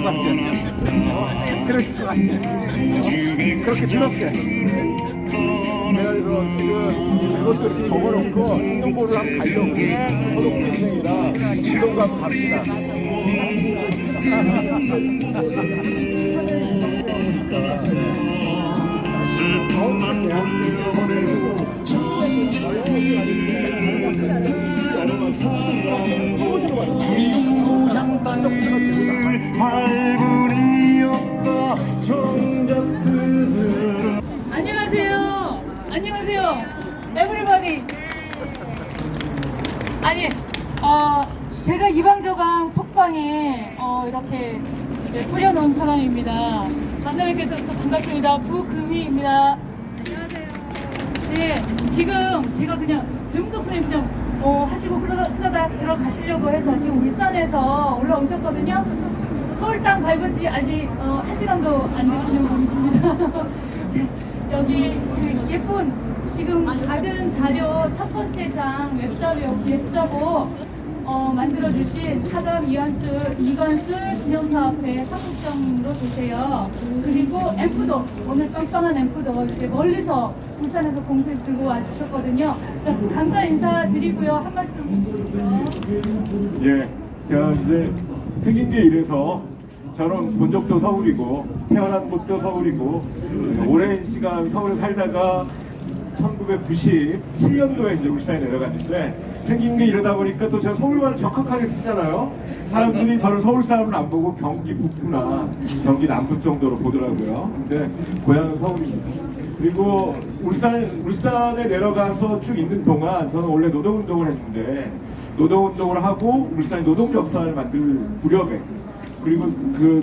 같지? 그랬을 것 같아. 그렇게 부럽게. 내가 그래서 지금 이것도 이렇게 적어놓고 충동고를 한번 가려고. 소독인생이라 운동 가고 갑시다. 그리운 고향 땅을 발부리었다 정작 그들. 안녕하세요. 안녕하세요. 에브리바디. 아니, 제가 이방저방 톡방에 이렇게 이제 뿌려놓은 사람입니다. 만나 뵙게 해서 반갑습니다. 부금희입니다. 안녕하세요. 네, 지금 제가 그냥 배문덕 선생님 그냥 하시고 그러다 들어가시려고 해서 지금 울산에서 올라오셨거든요. 서울 땅 밟은 지 아직 1시간도 안 되시는 분이십니다. 여기 그 예쁜 지금 받은 자료 첫 번째 장 웹자보 만들어주신 하담 이관술 기념사업회 사무장으로 계세요. 그리고 앰프도 오늘 빵빵한 앰프도 이제 멀리서 부산에서 공세 들고 와주셨거든요. 감사 인사 드리고요. 한 말씀 해주시죠. 예, 제가 이제 생긴 게 이래서 저는 본 적도 서울이고 태어난 곳도 서울이고 오랜 시간 서울에 살다가 1997년도에 이제 울산에 내려갔는데 생긴 게 이러다 보니까 또 제가 서울말을 적확하게 쓰잖아요. 사람들이 저를 서울 사람은 안 보고 경기 북부나 경기 남부 정도로 보더라고요. 근데 고향은 서울입니다. 그리고 울산에 내려가서 쭉 있는 동안 저는 원래 노동운동을 했는데 노동운동을 하고 울산의 노동역사를 만들 무렵에 그리고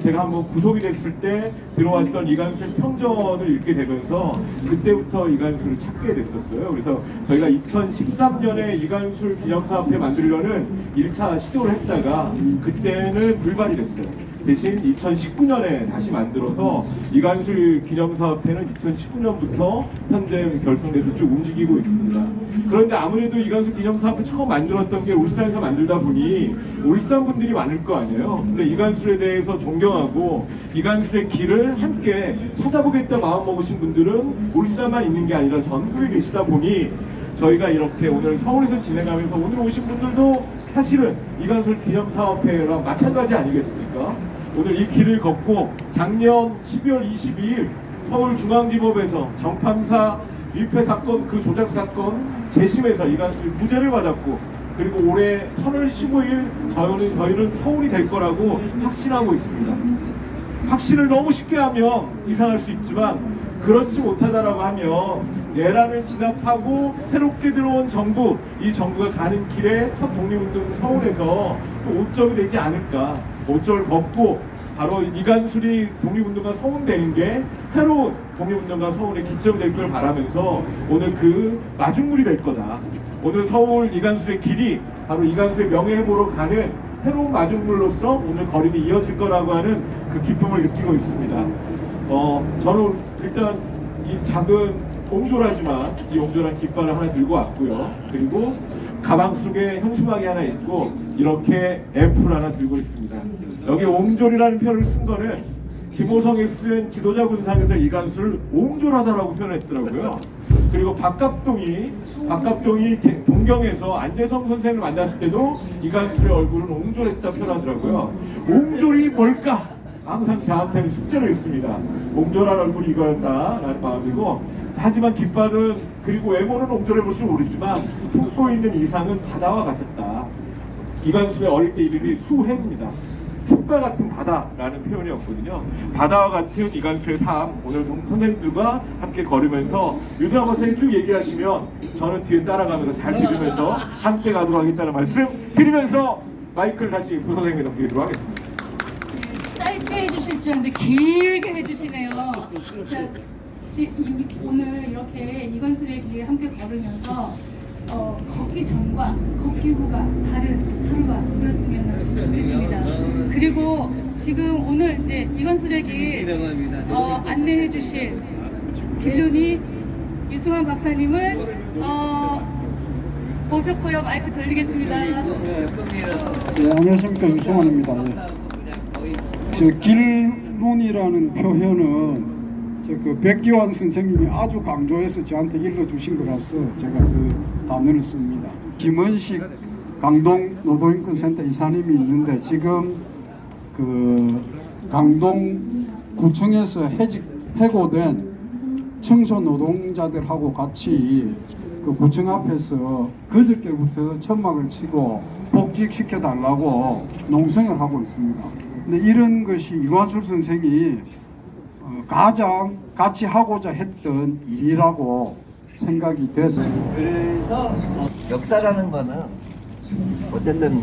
제가 한번 구속이 됐을 때 들어왔던 이관술 평전을 읽게 되면서 그때부터 이관술을 찾게 됐었어요. 그래서 저희가 2013년에 이관술 기념사업회 만들려는 1차 시도를 했다가 그때는 불발이 됐어요. 대신 2019년에 다시 만들어서 이관술 기념사업회는 2019년부터 현재 결성돼서 쭉 움직이고 있습니다. 그런데 아무래도 이관술 기념사업회 처음 만들었던 게 울산에서 만들다 보니 울산 분들이 많을 거 아니에요. 근데 이관술에 대해서 존경하고 이관술의 길을 함께 찾아보겠다 마음 먹으신 분들은 울산만 있는 게 아니라 전국에 계시다 보니 저희가 이렇게 오늘 서울에서 진행하면서 오늘 오신 분들도 사실은 이관술 기념사업회랑 마찬가지 아니겠습니까? 오늘 이 길을 걷고 작년 12월 22일 서울중앙지법에서 정탐사 위패 사건 그 조작 사건 재심에서 이관술이 무죄를 받았고 그리고 올해 8월 15일 저희는 서울이 될 거라고 확신하고 있습니다. 확신을 너무 쉽게 하면 이상할 수 있지만 그렇지 못하다라고 하면 내란을 진압하고 새롭게 들어온 정부, 이 정부가 가는 길에 첫 독립운동 서울에서 또 오점이 되지 않을까. 오점을 벗고 바로 이관술이 독립운동가 서운되는 게 새로운 독립운동가 서울의 기점이 될 걸 바라면서 오늘 그 마중물이 될 거다. 오늘 서울 이관술의 길이 바로 이관술의 명예회복으로 가는 새로운 마중물로서 오늘 걸음이 이어질 거라고 하는 그 기쁨을 느끼고 있습니다. 저는 일단 이 작은 옹졸하지만 이 옹졸한 깃발을 하나 들고 왔고요. 그리고 가방 속에 현수막이 하나 있고 이렇게 앰플 하나 들고 있습니다. 여기 옹졸이라는 표현을 쓴 거는 김호성이 쓴 지도자 군상에서 이관술을 옹졸하다라고 표현했더라고요. 그리고 박갑동이 동경에서 안재성 선생을 만났을 때도 이관술의 얼굴은 옹졸했다 표현하더라고요. 옹졸이 뭘까? 항상 저한테는 숙제로 있습니다. 옹졸한 얼굴이 이거였다라는 마음이고 하지만 깃발은 그리고 외모는 옹졸해 볼지 모르지만 품고 있는 이상은 바다와 같았다. 이관술의 어릴 때 이름이 수해입니다. 숲과 같은 바다라는 표현이었거든요. 바다와 같은 이관술의 삶 오늘 선생님들과 함께 걸으면서 유승환 선생님 쭉 얘기하시면 저는 뒤에 따라가면서 잘 들으면서 함께 가도록 하겠다는 말씀 드리면서 마이크를 다시 부선생님에 넘기도록 하겠습니다. 짧게 해주실 줄 알았는데 길게 해주시네요. 자, 오늘 이렇게 이관술의 길 함께 걸으면서 걷기 전과 걷기 후가 다른 하루가 되었으면 좋겠습니다. 그리고 지금 오늘 이제 이관술의 길 안내해 주실 길륜이 유승환 박사님을 모셨고요. 마이크 돌리겠습니다. 네, 안녕하십니까, 유승환입니다. 저 길눈이라는 표현은 그 백기환 선생님이 아주 강조해서 저한테 일러주신 거라서 제가 그 단어를 씁니다. 김원식 강동 노동인권센터 이사님이 있는데 지금 그 강동 구청에서 해고된 청소 노동자들하고 같이 그 구청 앞에서 그저께부터 천막을 치고 복직시켜 달라고 농성을 하고 있습니다. 근데 이런 것이 이관술 선생이 가장 같이 하고자 했던 일이라고 생각이 돼서 그래서 역사라는 거는 어쨌든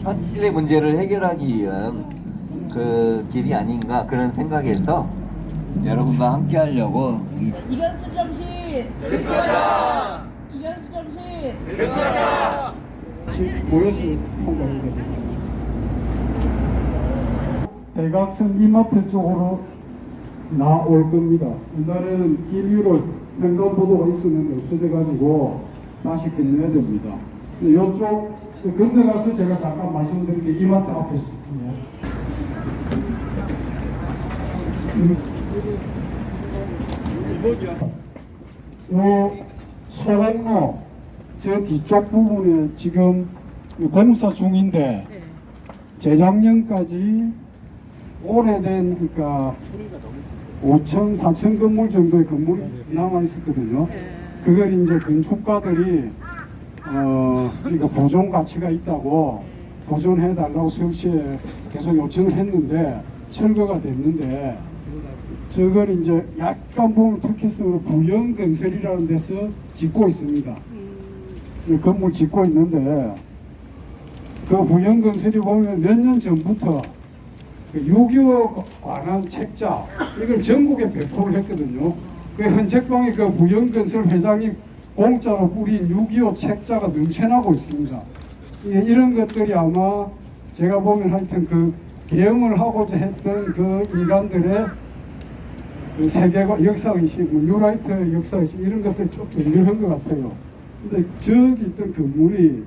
현실의 문제를 해결하기 위한 그 길이 아닌가 그런 생각에서 여러분과 함께 하려고 이견수 정신 계속하자. 이견수 정신 계속하자. 모여서 통과해야 됩니다. 대각선 이마트 쪽으로 나올 겁니다. 옛날에는 길 위로 횡단보도가 있었는데 없어져가지고 다시 건너야 됩니다. 근데 이쪽 건너가서 제가 잠깐 말씀드린 게 이마트 앞에 있습니다. 요 소각로 저 뒤쪽 부분에 지금 공사 중인데 재작년까지 오래된 그러니까 5천, 4천 건물 정도의 건물이 남아 있었거든요. 그걸 이제 건축가들이 그러니까 보존 가치가 있다고 보존해 달라고 서울시에 계속 요청을 했는데 철거가 됐는데 저걸 이제 약간 보면 특혜성으로 부영건설이라는 데서 짓고 있습니다. 건물 짓고 있는데 그 부영건설이 보면 몇 년 전부터 6.25 관한 책자 이걸 전국에 배포를 했거든요. 그 현책방에 그 부영건설 회장이 공짜로 뿌린 6.25 책자가 넘쳐나고 있습니다. 이런 것들이 아마 제가 보면 하여튼 그 개혁을 하고자 했던 그 인간들의 그 세계관, 역사의식, 뉴라이트 역사의식 이런 것들이 쭉 연결한 것 같아요. 근데 저기 있던 건물이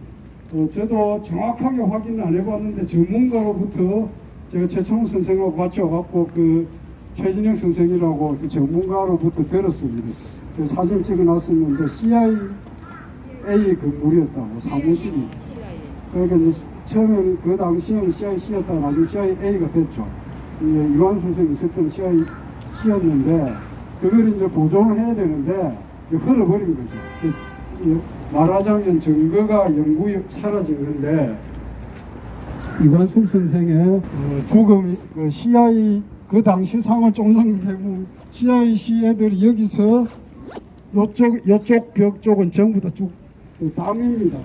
저도 정확하게 확인을 안 해봤는데 전문가로부터 제가 최청우 선생하고 같이 와갖고 그 최진영 선생이라고 그 전문가로부터 들었습니다. 그 사진 찍어놨었는데 CIA 건물이었다고 사무실이. 그러니까 이제 처음에는 그 당시에는 CIC였다가 나중에 CIA가 됐죠. 이완수 선생이 있었던 CIC였는데 그걸 이제 보존을 해야 되는데 흘러버린 거죠. 말하자면 증거가 영구히 사라진 건데 이관술 선생의 죽음이 그 CIA 그 당시 상을 좀 생각해보면 CIC 애들이 여기서 요쪽 벽 쪽은 전부 다 쭉 담입니다.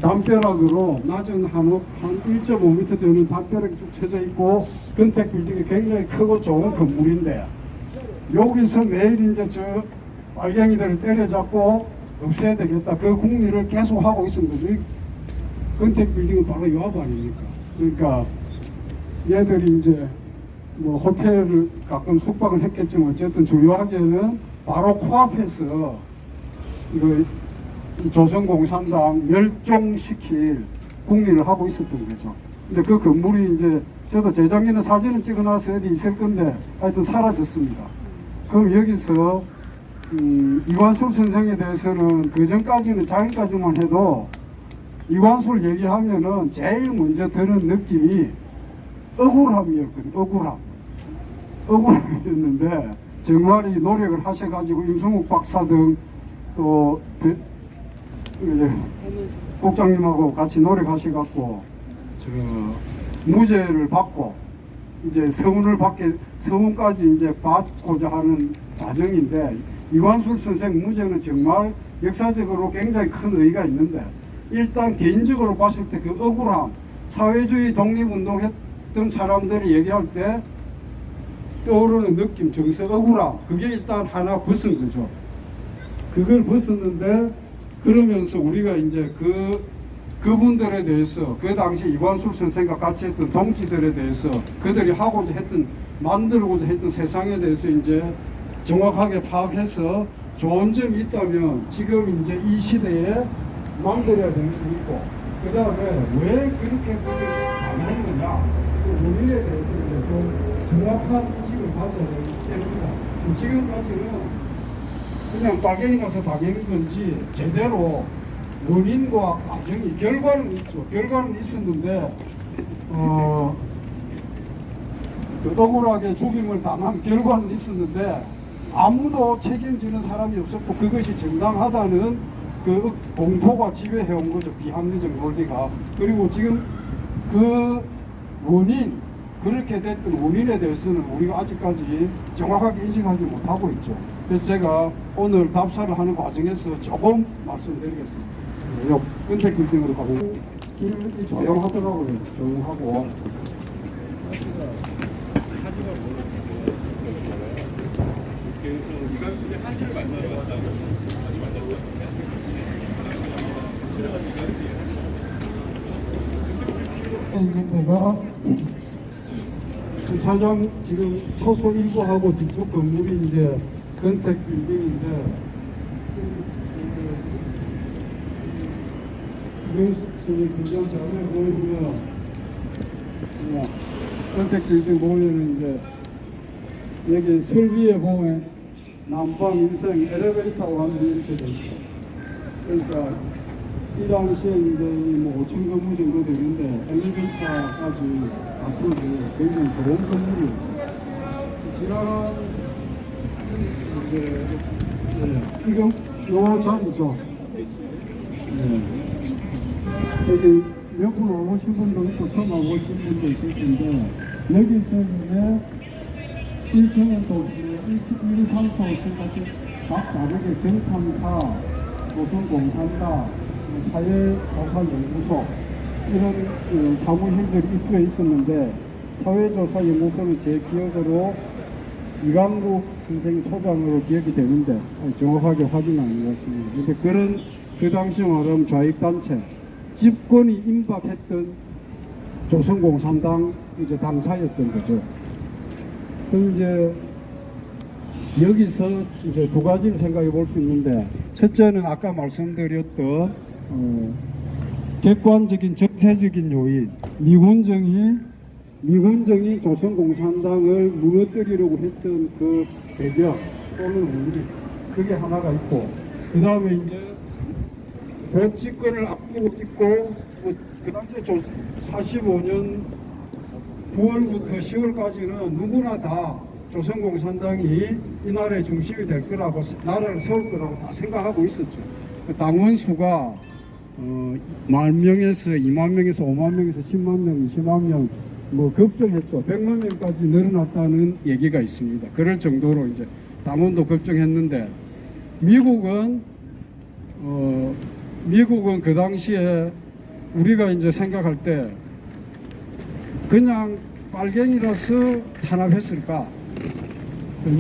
담벼락으로 낮은 한 1.5m 되는 담벼락이 쭉 쳐져 있고 건택 빌딩이 굉장히 크고 좋은 건물인데 여기서 매일 이제 저 빨갱이들을 때려잡고 없애야 되겠다. 그 국리를 계속 하고 있은 거죠. 건택 빌딩은 바로 요 앞 아닙니까? 그러니까 얘들이 이제 뭐 호텔을 가끔 숙박을 했겠지만 어쨌든 주요하게는 바로 코앞에서 이거 조선공산당 멸종시킬 국리를 하고 있었던 거죠. 근데 그 건물이 이제 저도 재작년에 사진을 찍어놔서 어디 있을 건데 하여튼 사라졌습니다. 그럼 여기서 이관술 선생에 대해서는 그 전까지는 자기까지만 해도 이관술 얘기하면은 제일 먼저 드는 느낌이 억울함이었거든요. 억울함이었는데 정말 이 노력을 하셔가지고 임성욱 박사 등 또 이제 국장님하고 같이 노력하셔갖고 저 무죄를 받고 이제 서운까지 이제 받고자 하는 과정인데 이관술 선생 무죄는 정말 역사적으로 굉장히 큰 의의가 있는데 일단 개인적으로 봤을 때 그 억울함, 사회주의 독립운동했던 사람들이 얘기할 때 떠오르는 느낌, 정서 억울함, 그게 일단 하나 벗은 거죠. 그걸 벗었는데 그러면서 우리가 이제 그분들에 대해서 그 당시 이관술 선생과 같이 했던 동지들에 대해서 그들이 하고자 했던 만들고자 했던 세상에 대해서 이제 정확하게 파악해서 좋은 점이 있다면 지금 이제 이 시대에 만들어야 되는 게 있고 그 다음에 왜 그렇게 그들이 가능했느냐 그 원인에 대해서 이제 명확한 인식을 가져야 됩니다. 지금까지는 그냥 빨갱이라서 당한 건지 제대로 원인과 과정이 결과는 있죠. 결과는 있었는데 억울하게 죽임을 당한 결과는 있었는데 아무도 책임지는 사람이 없었고 그것이 정당하다는 그 공포가 지배해온 거죠. 비합리적 논리가. 그리고 지금 그 원인, 그렇게 됐던 원인에 대해서는 우리가 아직까지 정확하게 인식하지 못하고 있죠. 그래서 제가 오늘 답사를 하는 과정에서 조금 말씀드리겠습니다. 은퇴 빌딩으로 가고 길이 조용하더라고요. 조용하고. 있는 데가 주차장 지금 초소 1부하고 뒤쪽 건물이 이제 건택 빌딩인데 이명숙이 분장 자료에 보이면 건택 빌딩 보면은 이제 여기 설비에 보면 난방 인생 엘리베이터가 하면 이렇게 돼 있고 그러니까 이 당시에 이제 뭐 5층 건물 정도 되는데 엘리베이터까지 갖춰서 굉장히 좋은 건물이에요. 지나간 이제 이거 요 자리죠. 여기 몇 분 오신 분도 있고 처음 오신 분도 있을 텐데 여기서 이제 1층은 1, 2, 3, 4, 5층까지 각 다르게 정탐사, 조선공산당, 사회조사연구소 이런 사무실들이 입구에 있었는데 사회조사연구소는 제 기억으로 이강국 선생이 소장으로 기억이 되는데 정확하게 확인 안 해봤습니다. 근데 그런 그 당시 말하면 좌익단체 집권이 임박했던 조선공산당 이제 당사였던 거죠. 그 이제 여기서 이제 두 가지를 생각해 볼 수 있는데 첫째는 아까 말씀드렸던 객관적인 정세적인 요인 미군정이 조선공산당을 무너뜨리려고 했던 그 배경 또는 우리 그게 하나가 있고 그 다음에 이제 복집권을 앞두고 있고 그 당시에 45년 9월부터 10월까지는 누구나 다 조선공산당이 이 나라의 중심이 될 거라고 나라를 세울 거라고 다 생각하고 있었죠. 그 당원 수가 10,000명에서 20,000명에서 50,000명에서 10만 명, 20만 명 뭐 걱정했죠. 100만 명까지 늘어났다는 얘기가 있습니다. 그럴 정도로 이제 당원도 걱정했는데 미국은 그 당시에 우리가 이제 생각할 때 그냥 빨갱이라서 탄압했을까?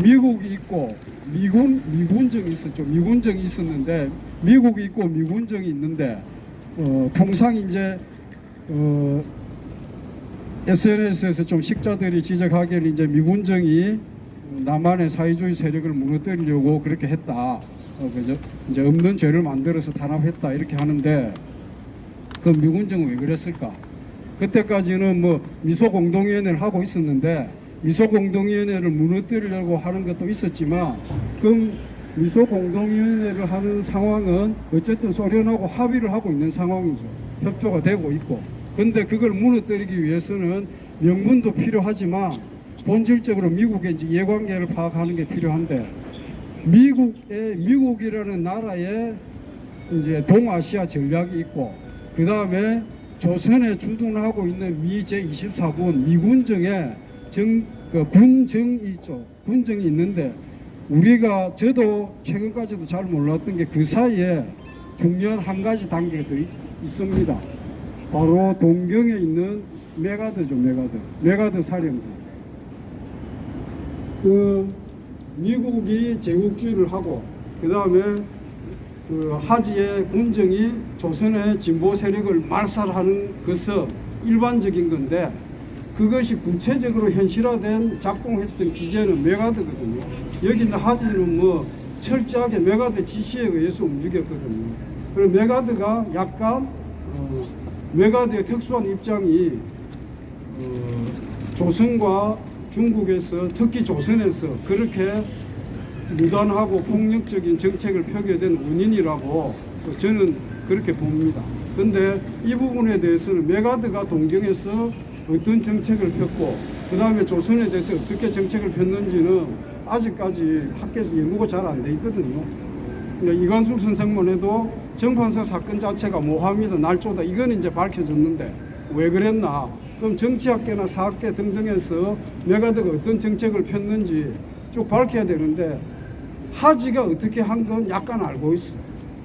미국이 있고 미군정이 있었죠. 미군정이 있었는데 미국이 있고 미군정이 있는데 통상 이제 SNS에서 좀 식자들이 지적하기를 이제 미군정이 남한의 사회주의 세력을 무너뜨리려고 그렇게 했다. 그죠? 이제 없는 죄를 만들어서 탄압했다 이렇게 하는데 그 미군정은 왜 그랬을까? 그때까지는 뭐 미소공동위원회를 하고 있었는데 미소공동위원회를 무너뜨리려고 하는 것도 있었지만 그 미소공동위원회를 하는 상황은 어쨌든 소련하고 합의를 하고 있는 상황이죠. 협조가 되고 있고. 근데 그걸 무너뜨리기 위해서는 명분도 필요하지만 본질적으로 미국의 이제 이해관계를 파악하는 게 필요한데 미국이라는 나라의 이제 동아시아 전략이 있고 그 다음에 조선에 주둔하고 있는 미 제24군 미군정에 군정이 있죠. 군정이 있는데 저도 최근까지도 잘 몰랐던 게 그 사이에 중요한 한 가지 단계가 더 있습니다. 바로 동경에 있는 메가드죠. 메가드 사령부. 그 미국이 제국주의를 하고 그 다음에 그 하지의 군정이 조선의 진보 세력을 말살하는 것은 일반적인 건데 그것이 구체적으로 현실화된 작동했던 기제는 메가드거든요. 여기 있는 하지는 뭐 철저하게 메가드 지시에 의해서 움직였거든요. 그리고 메가드가 약간 메가드의 특수한 입장이 조선과 중국에서 특히 조선에서 그렇게 무단하고 폭력적인 정책을 펴게 된 원인이라고 저는 그렇게 봅니다. 근데 이 부분에 대해서는 메가드가 동경에서 어떤 정책을 폈고 그 다음에 조선에 대해서 어떻게 정책을 폈는지는 아직까지 학계에서 연구가 잘 안 돼 있거든요. 이관숙 선생만 해도 정판사 사건 자체가 모함이다 날조다 이건 이제 밝혀졌는데 왜 그랬나? 그럼 정치학계나 사학계 등등에서 메가드가 어떤 정책을 폈는지 쭉 밝혀야 되는데 하지가 어떻게 한 건 약간 알고 있어.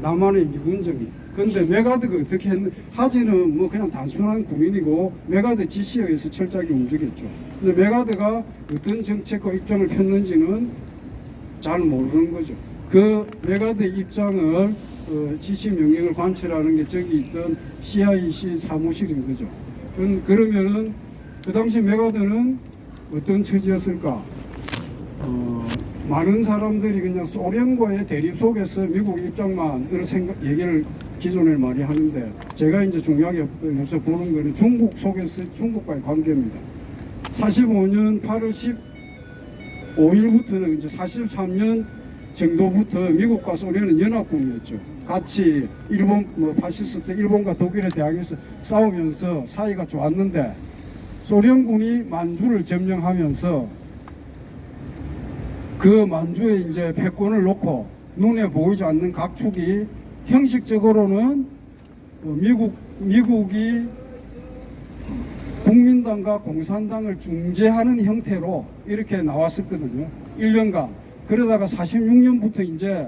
나만의 미군정이. 근데 메가드가 어떻게 했는지 하지는 뭐 그냥 단순한 군인이고 메가드 지시에 의해서 철저하게 움직였죠. 근데 메가드가 어떤 정책과 입장을 폈는지는 잘 모르는 거죠. 그 메가드 입장을 지시 명령을 관철하는 게 저기 있던 CIC 사무실인 거죠. 그러면은 그 당시 메가드는 어떤 처지였을까? 많은 사람들이 그냥 소련과의 대립 속에서 미국 입장만을 얘기를 기존에 많이 하는데 제가 이제 중요하게 요새 보는 거는 중국 속에서 중국과의 관계입니다. 45년 8월 15일부터는 이제 43년 정도부터 미국과 소련은 연합군이었죠. 같이 일본 파시스트 때 일본과 독일에 대항해서 싸우면서 사이가 좋았는데 소련군이 만주를 점령하면서 그 만주에 이제 패권을 놓고 눈에 보이지 않는 각축이 형식적으로는 미국이 국민당과 공산당을 중재하는 형태로 이렇게 나왔었거든요. 1년간. 그러다가 46년부터 이제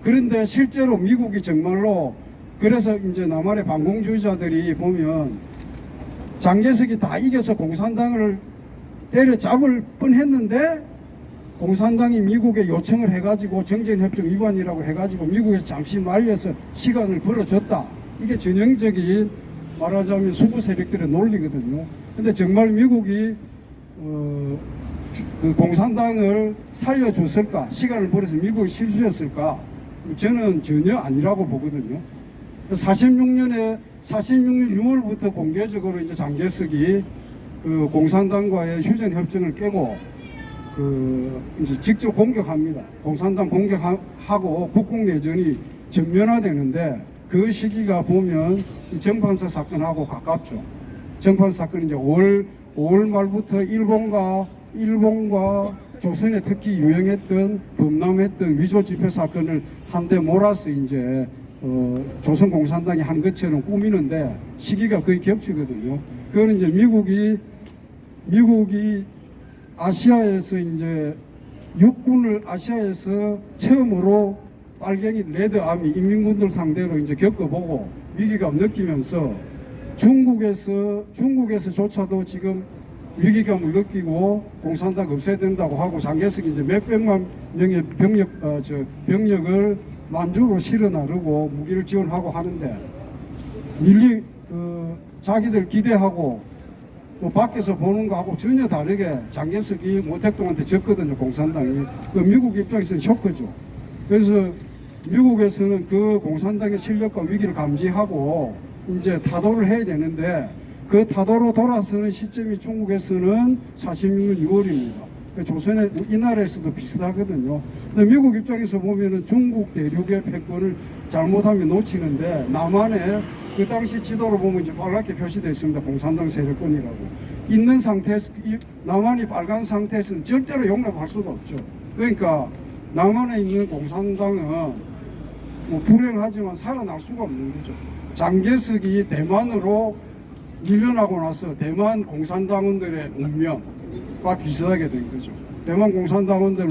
그런데 실제로 미국이 정말로 그래서 이제 남한의 반공주의자들이 보면 장개석이 다 이겨서 공산당을 때려잡을 뻔했는데 공산당이 미국에 요청을 해가지고 정전협정 위반이라고 해가지고 미국에서 잠시 말려서 시간을 벌어줬다. 이게 전형적인 말하자면 수구 세력들의 논리거든요. 근데 정말 미국이 그 공산당을 살려줬을까? 시간을 벌어서 미국이 실수였을까? 저는 전혀 아니라고 보거든요. 46년 6월부터 공개적으로 이제 장개석이 그 공산당과의 휴전 협정을 깨고 이제 직접 공격합니다. 공산당 공격하고 국공내전이 전면화되는데 그 시기가 보면 정판사 사건하고 가깝죠. 정판사 사건이 이제 5월 말부터 일본과 조선에 특히 유행했던 범람했던 위조 지표 사건을 한데 몰아서 이제 조선 공산당이 한 것처럼 꾸미는데 시기가 거의 겹치거든요. 그거는 이제 미국이 아시아에서 이제 육군을 아시아에서 처음으로 빨갱이 레드아미 인민군들 상대로 이제 겪어보고 위기감 느끼면서 중국에서조차도 지금 위기감을 느끼고 공산당 없애야 된다고 하고 장개석이 이제 몇백만 명의 병력을 만주로 실어 나르고 무기를 지원하고 하는데 자기들 기대하고 또 밖에서 보는 거하고 전혀 다르게 장개석이 모택동한테 졌거든요. 공산당이. 그 미국 입장에서는 쇼크죠. 그래서 미국에서는 그 공산당의 실력과 위기를 감지하고 이제 타도를 해야 되는데 그 타도로 돌아서는 시점이 중국에서는 46년 6월입니다. 조선의 이 나라에서도 비슷하거든요. 근데 미국 입장에서 보면은 중국 대륙의 패권을 잘못하면 놓치는데 남한에 그 당시 지도로 보면 이제 빨갛게 표시되어 있습니다. 공산당 세력권이라고. 있는 상태에서, 남한이 빨간 상태에서는 절대로 용납할 수가 없죠. 그러니까 남한에 있는 공산당은 뭐 불행하지만 살아날 수가 없는 거죠. 장개석이 대만으로 밀려나고 나서 대만 공산당원들의 운명과 비슷하게 된 거죠. 대만 공산당원들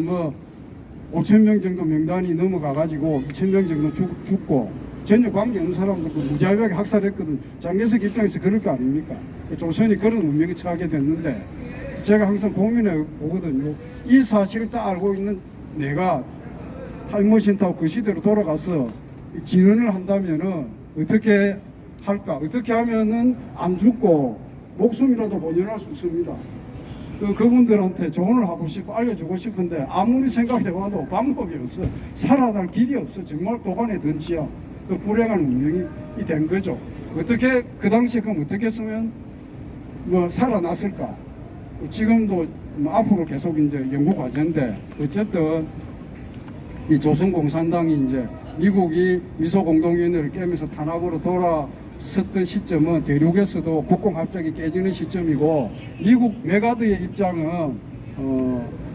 5,000명 정도 명단이 넘어가가지고 2,000명 정도 죽고 전혀 관계없는 사람들 무자비하게 학살했거든. 장개석 입장에서 그럴 거 아닙니까? 조선이 그런 운명에 처하게 됐는데 제가 항상 고민해 보거든요. 이 사실을 딱 알고 있는 내가 타임머신 타고 그 시대로 돌아가서 진언을 한다면은 어떻게 할까? 어떻게 하면은 안 죽고 목숨이라도 보존할 수 있습니다. 그분들한테 조언을 하고 싶고 알려주고 싶은데 아무리 생각해봐도 방법이 없어. 살아날 길이 없어. 정말 도간의 던지야. 그 불행한 운명이 된 거죠. 어떻게 그 당시에 그럼 어떻게 했으면 살아났을까? 지금도 뭐 앞으로 계속 이제 연구 과제인데 어쨌든 이 조선공산당이 이제 미국이 미소공동위원회를 깨면서 탄압으로 돌아섰던 시점은 대륙에서도 국공합작이 깨지는 시점이고 미국 메가드의 입장은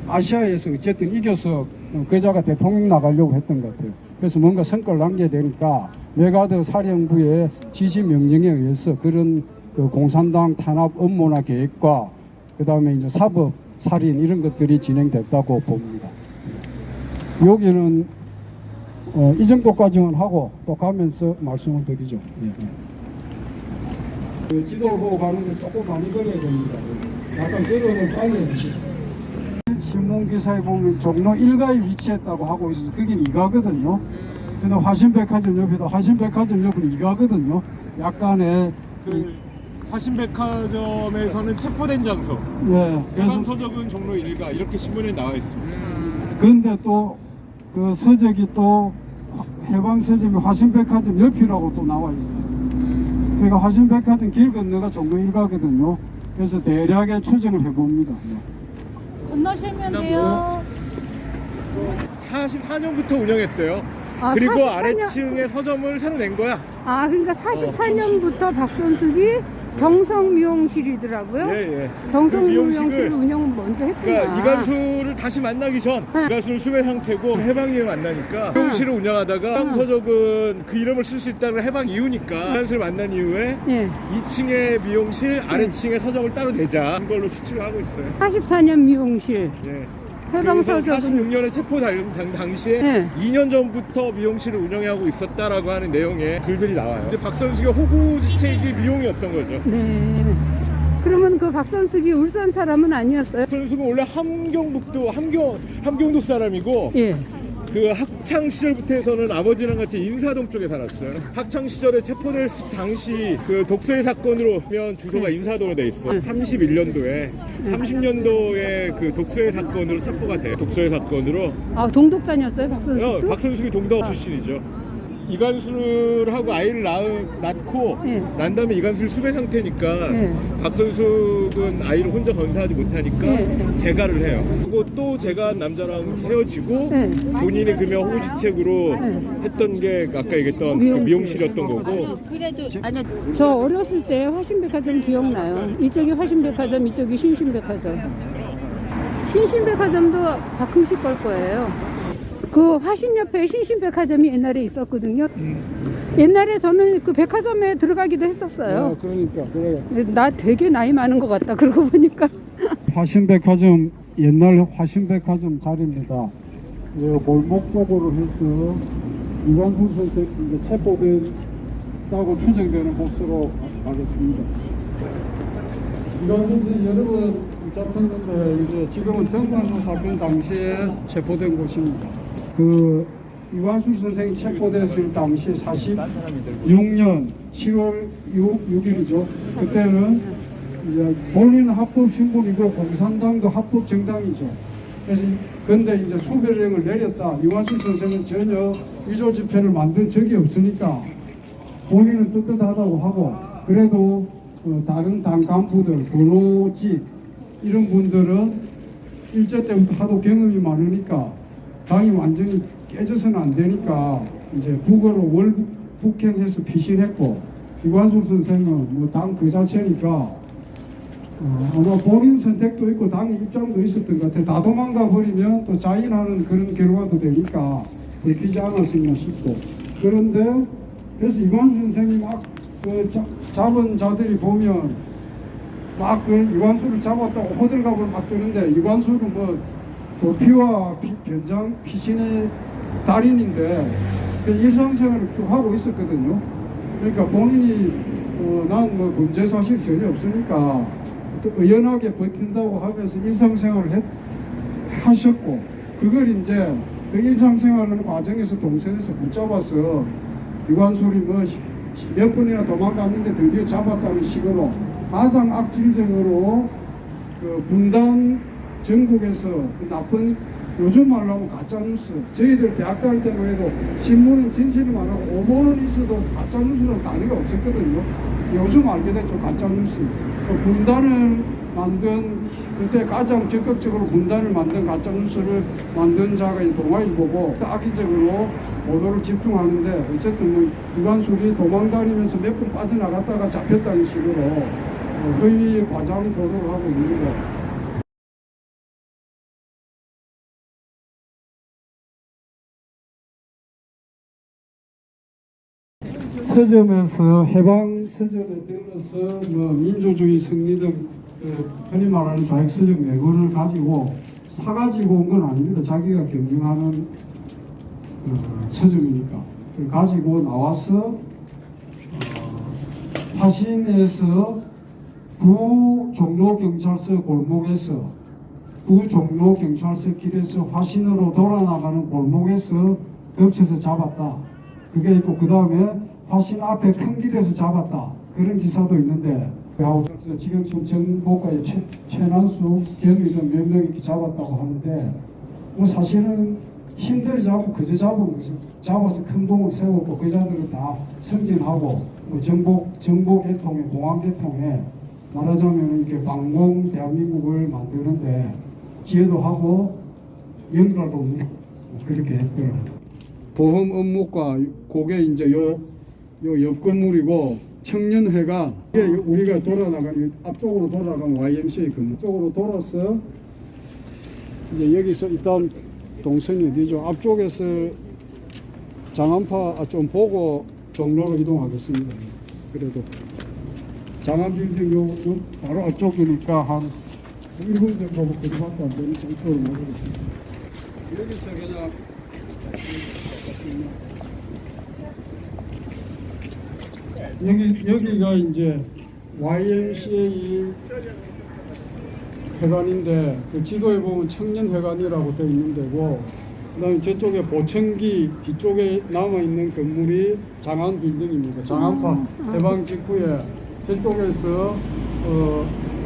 아시아에서 어쨌든 이겨서 그자가 대통령 나가려고 했던 것 같아요. 그래서 뭔가 성과를 남겨야 되니까 메가드 사령부의 지시 명령에 의해서 그런 그 공산당 탄압 업무나 계획과 그 다음에 이제 사법 살인 이런 것들이 진행됐다고 봅니다. 여기는 이 정도까지만 하고 또 가면서 말씀을 드리죠. 예. 그 지도를 보고 가는데 조금 많이 걸어야 됩니다. 약간 걸어는 빨리 해주시죠. 신문 기사에 보면 종로 1가에 위치했다고 하고 있어서 거긴 2가거든요. 근데 화신백화점 옆에도 화신백화점 옆은 2가거든요. 약간의 화신백화점에서는 체포된 장소, 예. 해방 서적은 종로 1가 이렇게 신문에 나와 있습니다. 근데 또 그 서적이 또 해방 서점이 화신백화점 옆이라고 또 나와 있어요. 그러니까 화신백화점 길 건너가 종로 1가거든요. 그래서 대략의 추정을 해봅니다. 건너시면 돼요. 44년부터 운영했대요. 아, 그리고 44년. 아래층에 서점을 새로 낸 거야. 아, 그러니까 44년부터 박선숙이 경성미용실이더라고요. 예. 경성미용실 운영은 먼저 했구나. 그러니까 이관수를 다시 만나기 전 이관수는 수배 상태고 해방 이후에 만나니까 미용실을 운영하다가 해방 서적은 그 이름을 쓸 수 있다는 해방 이후니까 이관수를 만난 이후에 예. 2층에 미용실, 아래층에 서점을 따로 내자 한 걸로 추측을 하고 있어요. 44년 미용실. 예. 해방 그래서 서적은 46년에 체포 당시에 네. 2년 전부터 미용실을 운영하고 있었다라고 하는 내용의 글들이 나와요. 근데 박선숙의 호구지책이 미용이었던 거죠. 네. 그러면 그 박선숙이 울산 사람은 아니었어요? 박선숙은 원래 함경도 사람이고 예. 그 학창 시절부터 해서는 아버지랑 같이 인사동 쪽에 살았어요. 학창 시절에 체포될 당시 그 독서의 사건으로 면 주소가 인사동으로 돼 있어. 31년도에 30년도에 그 독서의 사건으로 체포가 돼. 독서의 사건으로. 아, 동독 다녔어요, 박선숙도? 박선숙이 동덕 출신이죠. 이관수하고 아이를 낳고 네. 난 다음에 이관수를 수배 상태니까 네. 박선숙은 아이를 혼자 건사하지 못하니까 네. 재가를 해요. 그리고 또 재가 남자랑 헤어지고 네. 본인이 그냥 호구지책으로 했던 게 아까 얘기했던 그 미용실. 미용실이었던 거고. 저 어렸을 때 화신백화점 기억나요. 이쪽이 화신백화점, 이쪽이 신신백화점. 신신백화점도 박흥식 걸 거예요. 그 화신 옆에 신신백화점이 옛날에 있었거든요. 옛날에 저는 그 백화점에 들어가기도 했었어요. 그러니까 그래요. 나 되게 나이 많은 것 같다. 그러고 보니까. 화신백화점 옛날 화신백화점 자리입니다. 골목 쪽으로 해서 이관수 선생 이제 체포됐다고 추정되는 곳으로 가겠습니다. 이관수 선생 여러 번 잡혔는데 이제 지금은 정관수 사건 당시에 체포된 곳입니다. 그 이관수 선생이 체포됐을 당시 46년 7월 6일이죠. 그때는 이제 본인 합법 신분이고 공산당도 합법 정당이죠. 그래서 근데 이제 수배령을 내렸다. 이관수 선생은 전혀 위조 집회를 만든 적이 없으니까 본인은 떳떳하다고 하고 그래도 다른 당 간부들, 권오직 이런 분들은 일제 때부터 하도 경험이 많으니까 당이 완전히 깨져서는 안 되니까 이제 국어로 월북행해서 피신했고 이관수 선생은 뭐 당 그 자체니까 아마 본인 선택도 있고 당의 입장도 있었던 것 같아요. 다 도망가 버리면 또 자인하는 그런 결과도 되니까 되지 않았었나 싶고 그런데 그래서 이관수 선생이 막 그 잡은 자들이 보면 막 그 이관수를 잡았다고 호들갑을 막 뜨는데 이관수는 뭐 도피와 변장 피신의 달인인데 그 일상생활을 쭉 하고 있었거든요. 그러니까 본인이 난 뭐 범죄 사실 전혀 없으니까 또 의연하게 버틴다고 하면서 일상생활을 하셨고 그걸 이제 그 일상생활하는 과정에서 동선에서 붙잡아서 이관수를 뭐 몇 번이나 도망갔는데 드디어 잡았다는 식으로 가장 악질적으로 그 분단 전국에서 그 나쁜 요즘 말로 하면 가짜뉴스 저희들 대학 다닐 때로 해도 신문은 진실을 말하고 오보는 있어도 가짜뉴스라는 단어가 없었거든요. 요즘 알게 됐죠. 가짜뉴스 그 분단을 만든 그때 가장 적극적으로 분단을 만든 가짜뉴스를 만든 자가 이 동아일보고 악의적으로 보도를 집중하는데 어쨌든 뭐 이관술이 도망다니면서 몇 번 빠져나갔다가 잡혔다는 식으로 허위 과장 보도를 하고 있는 거. 서점에서 해방 서점에 들어서 뭐 민주주의 승리 등 흔히 말하는 좌익서적 내거를 가지고 사가지고 온 건 아닙니다. 자기가 경영하는 서점이니까 그걸 가지고 나와서 화신에서 구 종로경찰서 골목에서 구 종로경찰서 길에서 화신으로 돌아나가는 골목에서 덮쳐서 잡았다. 그게 있고 그 다음에 화신 앞에 큰 길에서 잡았다. 그런 기사도 있는데 지금 정보과의 최난수 경위는 몇 명 이렇게 잡았다고 하는데 뭐 사실은 힘들이 잡고 그저 잡은 것은 잡아서 큰 공을 세웠고 그 자들은 다 승진하고 뭐 정보 개통에 공항 개통에 말하자면 이렇게 방공 대한민국을 만드는데 기여도 하고 연가도 그렇게 했더라고요. 보험 업무과 그게 이제 요 옆 건물이고 청년회가 이게 우리가 돌아나가는 앞쪽으로 돌아가면 YMCA 건물 쪽으로 돌아서 이제 여기서 일단 동선이 어디죠? 앞쪽에서 장안파 좀 보고 종로로 이동하겠습니다. 그래도 장안빌딩 요 바로 앞쪽이니까 한 1분 정도 그밖에 안 되는 이쪽으로 나가겠습니다. 여기서 그냥 여기가 이제 YMCA 회관인데 그 지도에 보면 청년회관이라고 되어 있는 데고 그다음에 저쪽에 보청기 뒤쪽에 남아있는 건물이 장안빌딩입니다. 장안파 해방 직후에 저쪽에서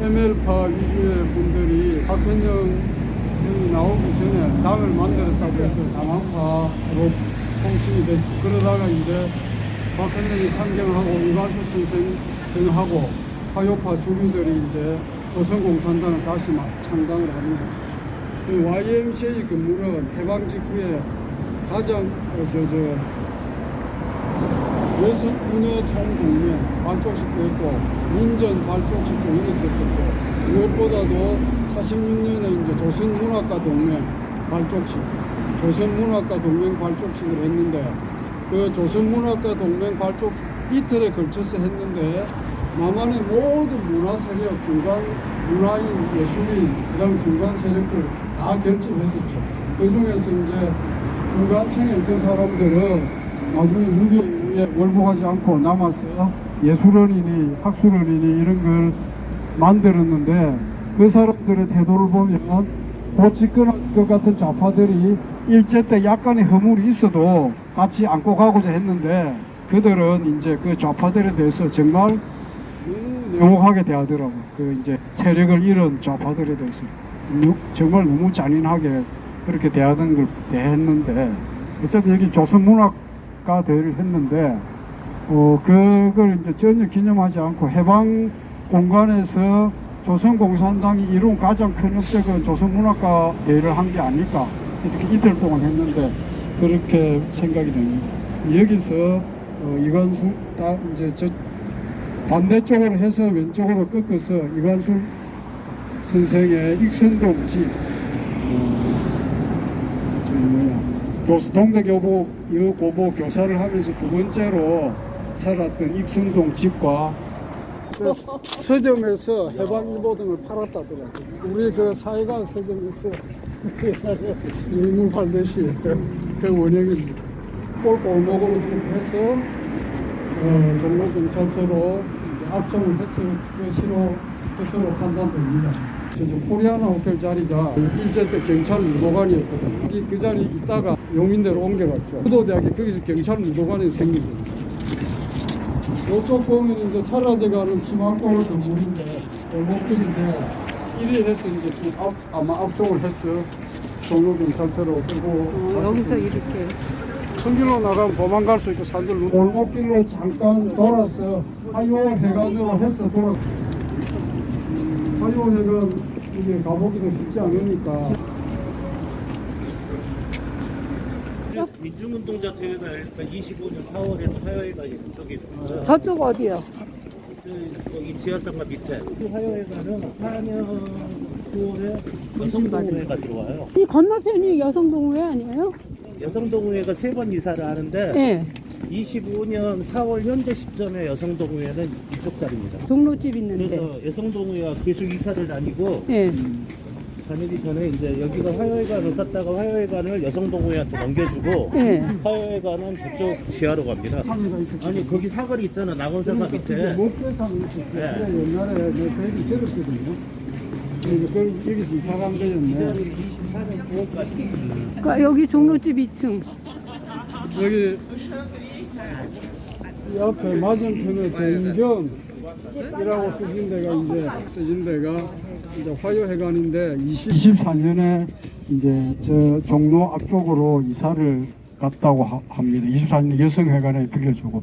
ML파 위주의 분들이 박현영이 나오기 전에 당을 만들었다고 해서 장안파로 통칭이 됐고 그러다가 이제 박현영이 상경하고 이관수 선생 등하고 화요파 주민들이 이제 조선공산당을 다시 창당을 합니다. 그 YMCA 건물은 해방 직후에 가장 여성부녀 총동맹 발족식도 했고 민전 발족식도 이랬었고 무엇보다도 46년에 이제 조선문학과 동맹 발족식, 조선문학과 동맹 발족식을 했는데 그 조선문학과 동맹 발족 이틀에 걸쳐서 했는데 남한의 모든 문화 세력, 중간 문화인, 예술인, 그다음 중간 세력들 다 결집했었죠. 그 중에서 이제 중간층에 있던 사람들은 나중에 무기에 월복하지 않고 남아서 예술원이니 학술원이니 이런 걸 만들었는데 그 사람들의 태도를 보면 곧 집권할 것 같은 좌파들이 일제 때 약간의 허물이 있어도 같이 안고 가고자 했는데 그들은 이제 그 좌파들에 대해서 정말 냉혹하게 대하더라고. 그 이제 세력을 잃은 좌파들에 대해서 정말 너무 잔인하게 그렇게 대했는데 어쨌든 여기 조선문학가 대회를 했는데 그걸 이제 전혀 기념하지 않고 해방 공간에서 조선공산당이 이룬 가장 큰 업적은 조선문학가 대회를 한 게 아닐까 이렇게 이틀 동안 했는데 그렇게 생각이 됩니다. 여기서 이관수 이제 저 반대쪽으로 해서 왼쪽으로 꺾어서 이관수 선생의 익선동 집 동대교보 여고보 교사를 하면서 두 번째로 살았던 익선동 집과 서점에서 해방일보 등을 팔았다더라고요. 우리 그 사회가 서점에서 인물 팔듯이 그 원형입니다. 골목으로 쭉 해서 종로경찰서로 압송을 했을 것으로 판단됩니다. 코리아나 호텔 자리가 일제 때 경찰 무도관이었거든요. 그 자리에 있다가 용인대로 옮겨갔죠. 수도대학이 거기서 경찰 무도관이 생긴 거예요. 이쪽 보면 이제 사라져가는 희망골 건물인데 골목길인데 이리 해서 이제 아마 압송을 했어. 종로경찰서로 끌고 여기서 이렇게 선길로 나가면 도망갈 수 있고 사람들 골목길로 잠깐 돌아서 화요회관으로 해서 화요회관 이게 가보기도 쉽지 않으니까. 민중운동자 대회가 25년 4월에도 화요일가 이쪽에 있고요. 저쪽 어디요? 거기 지하상가 밑에. 그 화요일가는 4년 9월에 여성동호회가 들어와요. 이 건너편이 여성동호회 아니에요? 여성동호회가 3번 이사를 하는데 네. 25년 4월 현재 시점에 여성동호회는 이쪽 자리입니다. 종로집 있는데. 그래서 여성동호회가 계속 이사를 다니고 네. 다니기 전에 이제 여기가 화요일관을 썼다가 화요일관을 여성동호회한테 넘겨주고 네. 화요일관은 저쪽 지하로 갑니다. 상의가 있었죠. 아니 거기 사거리 있잖아 낙원사가 밑에. 목대산이 있었어요. 네. 옛날에 내 배를 적었거든요. 그래서 여기서 이사 간 거였네. 24년 9월까지. 그러니까 여기 종로집 2층. 여기 옆에 맞은편에 동경이라고 쓰진 데가 이제 쓰진 데가 이제 화요회관인데 24년에 이제 저 종로 앞쪽으로 이사를 갔다고 합니다. 24년 여성회관에 빌려주고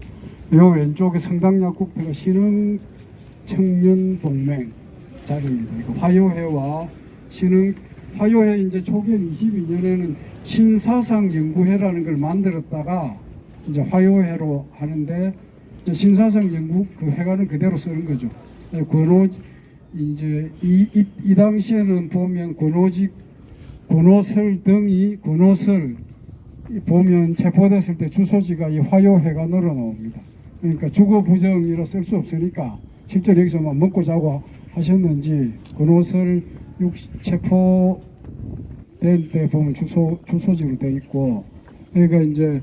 요 왼쪽에 성당약국대가 신흥 청년 동맹 자리입니다. 이거 화요회와 신흥 화요회 이제 초기에 22년에는 신사상 연구회라는 걸 만들었다가 이제 화요회로 하는데 이제 신사상 연구 그 회관은 그대로 쓰는 거죠. 권오 이제 이 당시에는 보면 권오설 등이 권오설 보면 체포됐을 때 주소지가 이 화요회관으로 나옵니다. 그러니까 주거 부정이라 쓸 수 없으니까 실제로 여기서만 먹고 자고 하셨는지 권오설 체포된 때 보면 주소지로 돼 있고 그러니까 이제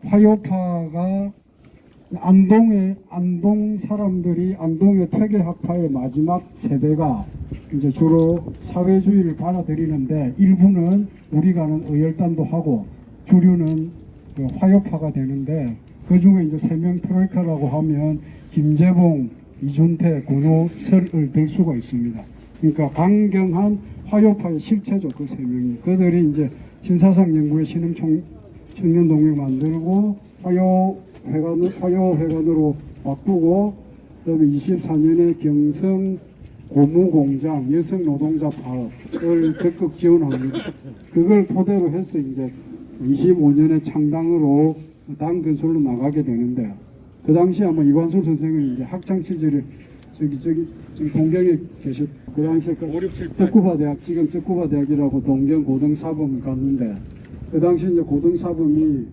화요파가 안동 사람들이 안동의 퇴계학파의 마지막 세대가 이제 주로 사회주의를 받아들이는데 일부는 우리가 아는 의열단도 하고 주류는 그 화요파가 되는데 그 중에 이제 3명 트로이카라고 하면 김재봉, 이준태, 권오설을 들 수가 있습니다. 그러니까 강경한 화요파의 실체죠. 그 3명이. 그들이 이제 신사상 연구의 신흥청년동맹 만들고 화요회관으로 바꾸고 그다음에 24년에 경성 고무공장 여성 노동자 파업을 적극 지원합니다. 그걸 토대로 해서 이제 25년에 창당으로 당 건설로 나가게 되는데 그 당시 아마 이관솔 선생은 이제 학창 시절에 저기 지금 동경에 계셨 그 당시에 쩌꾸바 대학 지금 쩌꾸바 대학이라고 동경 고등사범 갔는데 그 당시 이제 고등사범이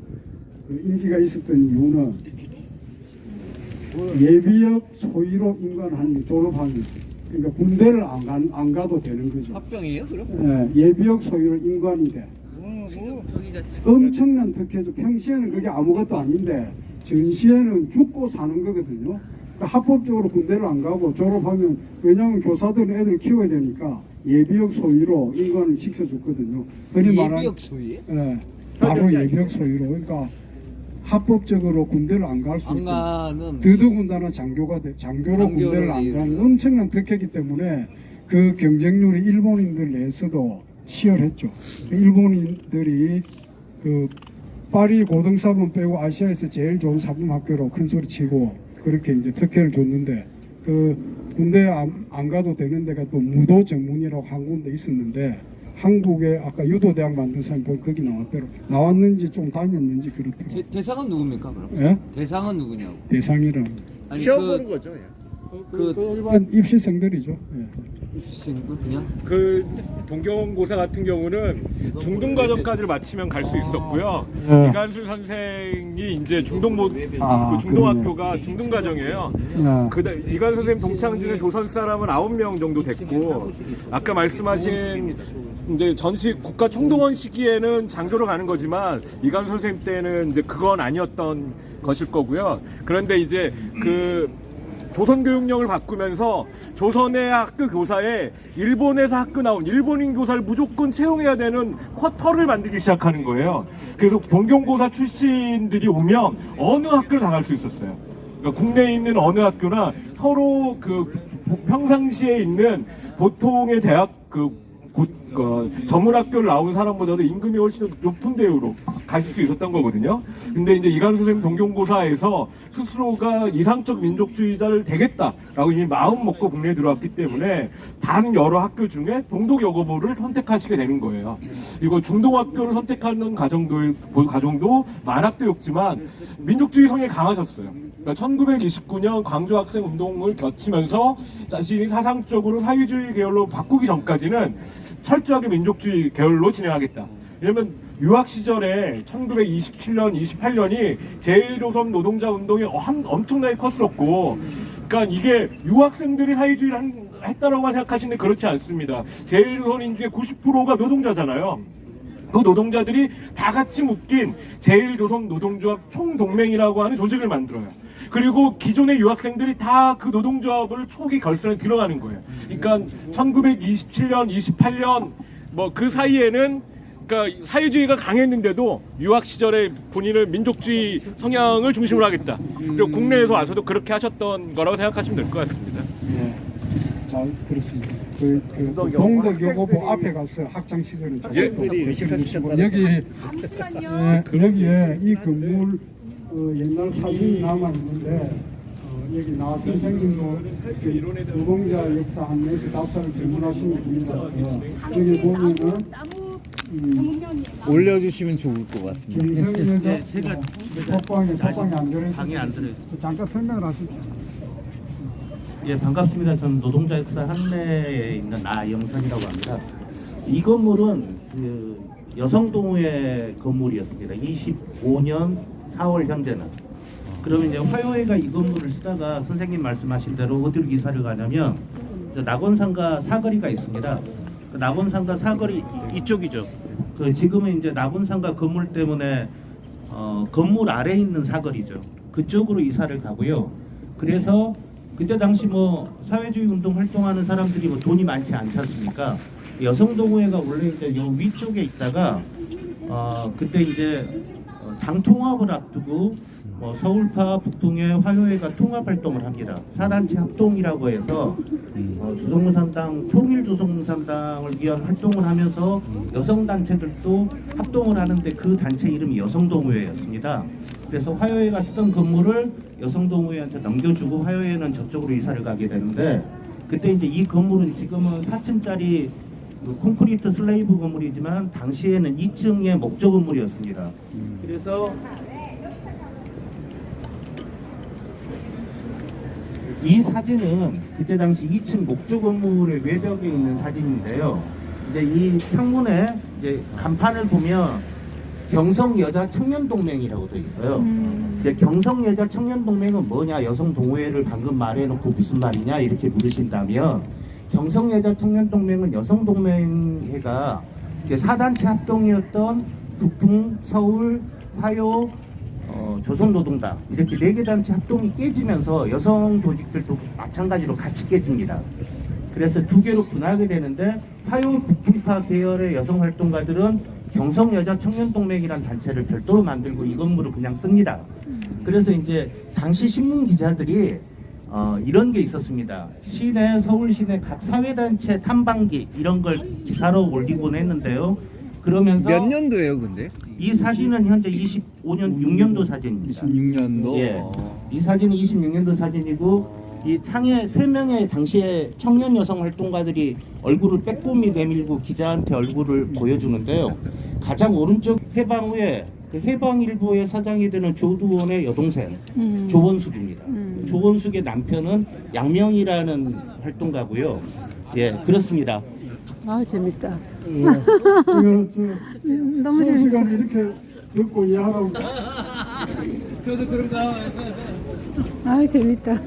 그 인기가 있었던 이유는 예비역 소위로 임관한 졸업한 그러니까 군대를 안 가도 되는 거죠. 합병이에요, 그럼? 예, 예비역 소위로 임관이 돼. 엄청난 특혜죠. 평시에는 그게 아무것도 아닌데 전시에는 죽고 사는 거거든요. 그러니까 합법적으로 군대를 안 가고 졸업하면 왜냐하면 교사들은 애들 키워야 되니까 예비역 소위로 임관을 시켜줬거든요. 흔히 말하는 예비역 소위? 예, 바로 예비역 소위로 그러니까 합법적으로 군대를 안 갈 수 있고 더더군다나 장교로 군대를 안 가는 엄청난 특혜이기 때문에 그 경쟁률이 일본인들 내에서도 치열했죠. 일본인들이 그 파리 고등사범 빼고 아시아에서 제일 좋은 사범학교로 큰 소리 치고 그렇게 이제 특혜를 줬는데 그 군대 안 가도 되는 데가 또 무도 전문이라고 한 군데 있었는데 한국에 아까 유도대학 만든 사람이 거기 나왔대로 나왔는지 좀 다녔는지 그렇더라고요. 대상은 누굽니까 그럼? 예? 대상은 누구냐고? 대상이랑 아니 시험 보는 거죠. 그 일반 입시생들이죠. 예. 입시생도 그냥? 그 동경고사 같은 경우는 중등과정까지를 마치면 갈 수 있었고요. 네. 이관수 선생이 이제 아, 그 중등학교가 중등과정이에요. 예. 이관수 선생님 동창진의 조선 사람은 9명 정도 됐고 아까 말씀하신 이제 전시 국가 총동원 시기에는 장교로 가는 거지만 이관수 선생님 때는 이제 그건 아니었던 것일 거고요. 그런데 이제 그 조선교육령을 바꾸면서 조선의 학교 교사에 일본에서 학교 나온 일본인 교사를 무조건 채용해야 되는 쿼터를 만들기 시작하는 거예요. 그래서 동경고사 출신들이 오면 어느 학교를 다 갈 수 있었어요. 그러니까 국내에 있는 어느 학교나 서로 그 평상시에 있는 보통의 대학 전문학교를 나온 사람보다도 임금이 훨씬 더 높은 대우로 가실 수 있었던 거거든요. 근데 이제 이관우 선생님 동경고사에서 스스로가 이상적 민족주의자를 되겠다라고 이미 마음 먹고 국내에 들어왔기 때문에 다른 여러 학교 중에 동독여고부를 선택하시게 되는 거예요. 그리고 중동학교를 선택하는 가정도 만학도였지만 민족주의 성향이 강하셨어요. 그러니까 1929년 광주 학생 운동을 거치면서 자신이 사상적으로 사회주의 계열로 바꾸기 전까지는 철저하게 민족주의 계열로 진행하겠다. 왜냐면 유학 시절에 1927년, 28년이 제1조선 노동자 운동이 엄청나게 컸었고, 그러니까 이게 유학생들이 사회주의를 했다라고만 생각하시는데 그렇지 않습니다. 제1조선 인구의 90%가 노동자잖아요. 그 노동자들이 다 같이 묶인 제1조선 노동조합 총동맹이라고 하는 조직을 만들어요. 그리고 기존의 유학생들이 다 그 노동조합을 초기 결선에 들어가는 거예요. 그러니까 1927년, 28년 뭐 그 사이에는 그러니까 사회주의가 강했는데도 유학 시절에 본인을 민족주의 성향을 중심으로 하겠다. 그리고 국내에서 와서도 그렇게 하셨던 거라고 생각하시면 될 것 같습니다. 예, 잘 들었습니다. 그 동덕여고부 앞에 가서 학창 시절을 쭉 해주시고 여기 잠시만요. 여기에 이 건물 옛날 사진이 남아 있는데 여기 나 선생님도 그 노동자 역사 안내에서 답사를 전문하시는 분이라서 여기 보면은 나무 전문면이 올려주시면 좋을 것 같습니다. 경성여자 제가 톡방에 안 들어있어요. 방에 안 들어있어요. 잠깐 설명을 하십시오. 예, 반갑습니다. 저는 노동자 역사 한내에 있는 나영선이라고 합니다. 이 건물은 그 여성동호회 건물이었습니다. 25년 4월 현재는. 그러면 이제 화요회가 이 건물을 쓰다가 선생님 말씀하신 대로 어디로 이사를 가냐면 낙원상가 사거리가 있습니다. 그 낙원상가 사거리 이쪽이죠. 그 지금은 이제 낙원상가 건물 때문에 건물 아래에 있는 사거리죠. 그쪽으로 이사를 가고요. 그래서 그때 당시 뭐 사회주의 운동 활동하는 사람들이 뭐 돈이 많지 않지 않습니까? 여성동호회가 원래 이제 요 위쪽에 있다가 그때 이제 당 통합을 앞두고 서울파 북풍의 화요회가 통합 활동을 합니다. 사단체 합동이라고 해서 조선공산당 통일조선공산당을 위한 활동을 하면서 여성 단체들도 합동을 하는데 그 단체 이름이 여성동호회였습니다. 그래서 화요회가 쓰던 건물을 여성동호회한테 넘겨주고 화요회는 저쪽으로 이사를 가게 되는데 그때 이제 이 건물은 지금은 4층짜리 콘크리트 슬레이브 건물이지만 당시에는 2층의 목조 건물이었습니다. 그래서 이 사진은 그때 당시 2층 목조 건물의 외벽에 있는 사진인데요. 이제 이 창문에 이제 간판을 보면 경성여자청년동맹이라고 되어 있어요. 이제 경성여자청년동맹은 뭐냐, 여성동호회를 방금 말해놓고 무슨 말이냐 이렇게 물으신다면 경성여자청년동맹은 여성동맹회가 이제 사단체 합동이었던 북풍, 서울, 화요, 조선노동당 이렇게 4개 단체 합동이 깨지면서 여성 조직들도 마찬가지로 같이 깨집니다. 그래서 2개로 분하게 되는데 화요 북풍파 계열의 여성 활동가들은 경성여자청년동맹이라는 단체를 별도로 만들고 이 건물을 그냥 씁니다. 그래서 이제 당시 신문 기자들이 이런 게 있었습니다. 시내, 서울 시내 각 사회단체 탐방기 이런 걸 기사로 올리곤 했는데요. 그러면서 몇 년도예요, 근데? 이 사진은 현재 25년 6년도 사진입니다. 26년도. 예. 이 사진은 26년도 사진이고 이 창에 3명의 당시에 청년 여성 활동가들이 얼굴을 빼꼼히 내밀고 기자한테 얼굴을 보여주는데요. 가장 오른쪽 해방후에 그 해방일보의 사장이 되는 조두원의 여동생 조원숙입니다. 조원숙의 남편은 양명이라는 활동가고요. 예, 그렇습니다. 아 재밌다. 너무 너무 수업 재밌어. 시간에 이렇게 듣고 이해하라고 아 재밌다.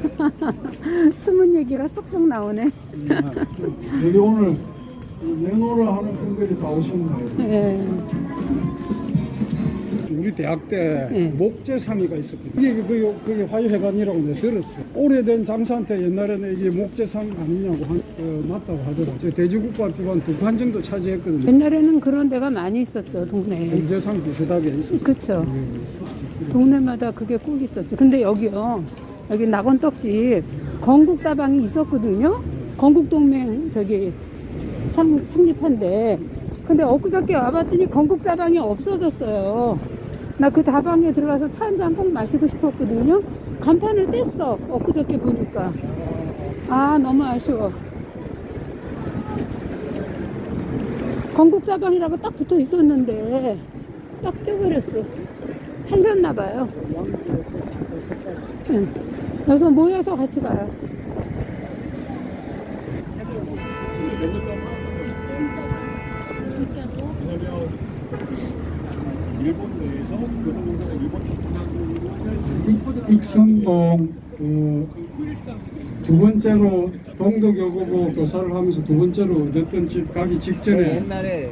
숨은 얘기가 쏙쏙 나오네. 여기 오늘 연호를 하는 분들이 다 오셨네요. 예. 우리 대학 때 네. 목재상의가 있었거든요. 그게 화요회관이라고 내가 들었어. 오래된 장사한테 옛날에는 이게 목재상 아니냐고 맞다고 하더라고요. 저 돼지국밥 집한 2판 정도 차지했거든요. 옛날에는 그런 데가 많이 있었죠 동네에. 목재상 비슷하게 있었어요. 그쵸. 동네마다 그게 꼭 있었죠. 근데 여기요. 여기 낙원떡집 건국다방이 있었거든요. 건국동맹 저기 창립한데, 근데 엊그저께 와봤더니 건국 다방이 없어졌어요. 나 그 다방에 들어가서 차 한잔 꼭 마시고 싶었거든요. 간판을 뗐어, 엊그저께 보니까. 아, 너무 아쉬워. 건국 다방이라고 딱 붙어 있었는데 딱 떼버렸어. 팔렸나봐요. 응. 여기서 모여서 같이 가요. 일본 내에서 교통공사가 일본 익선동 두 번째로 동덕여고고 교사를 하면서 두 번째로 얻었던 집 가기 직전에 옛날에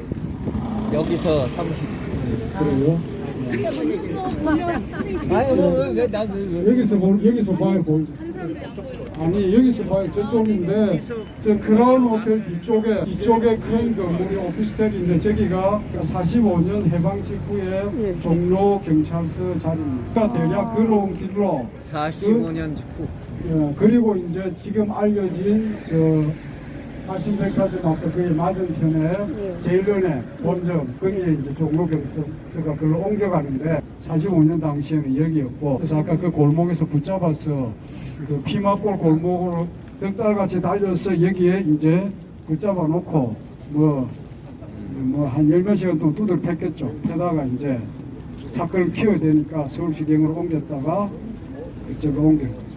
여기서 사무실. 그래요. 아니 뭐왜 나는 여기서 봐요. 아니 여기서 봐요. 저쪽인데 저 크라운 호텔 뒤쪽에 큰 건물이 오피스텔인데 저기가 45년 해방 직후에 종로 경찰서 자리입니다. 대략 걸어온 길로 45년 직후. 그리고 이제 지금 알려진 저 하신백화점 앞에 그 맞은편에 제일련의 본점 거기에 이제 종로 경찰서가 그걸 옮겨가는데 45년 당시에는 여기였고 그래서 아까 그 골목에서 붙잡아서 그 피막골 골목으로 벽달같이 달려서 여기에 이제 붙잡아 놓고 뭐 한 10몇 시간 동안 두들 팼겠죠. 패다가 이제 사건을 키워야 되니까 서울시경으로 옮겼다가 그쪽으로 옮긴 거죠.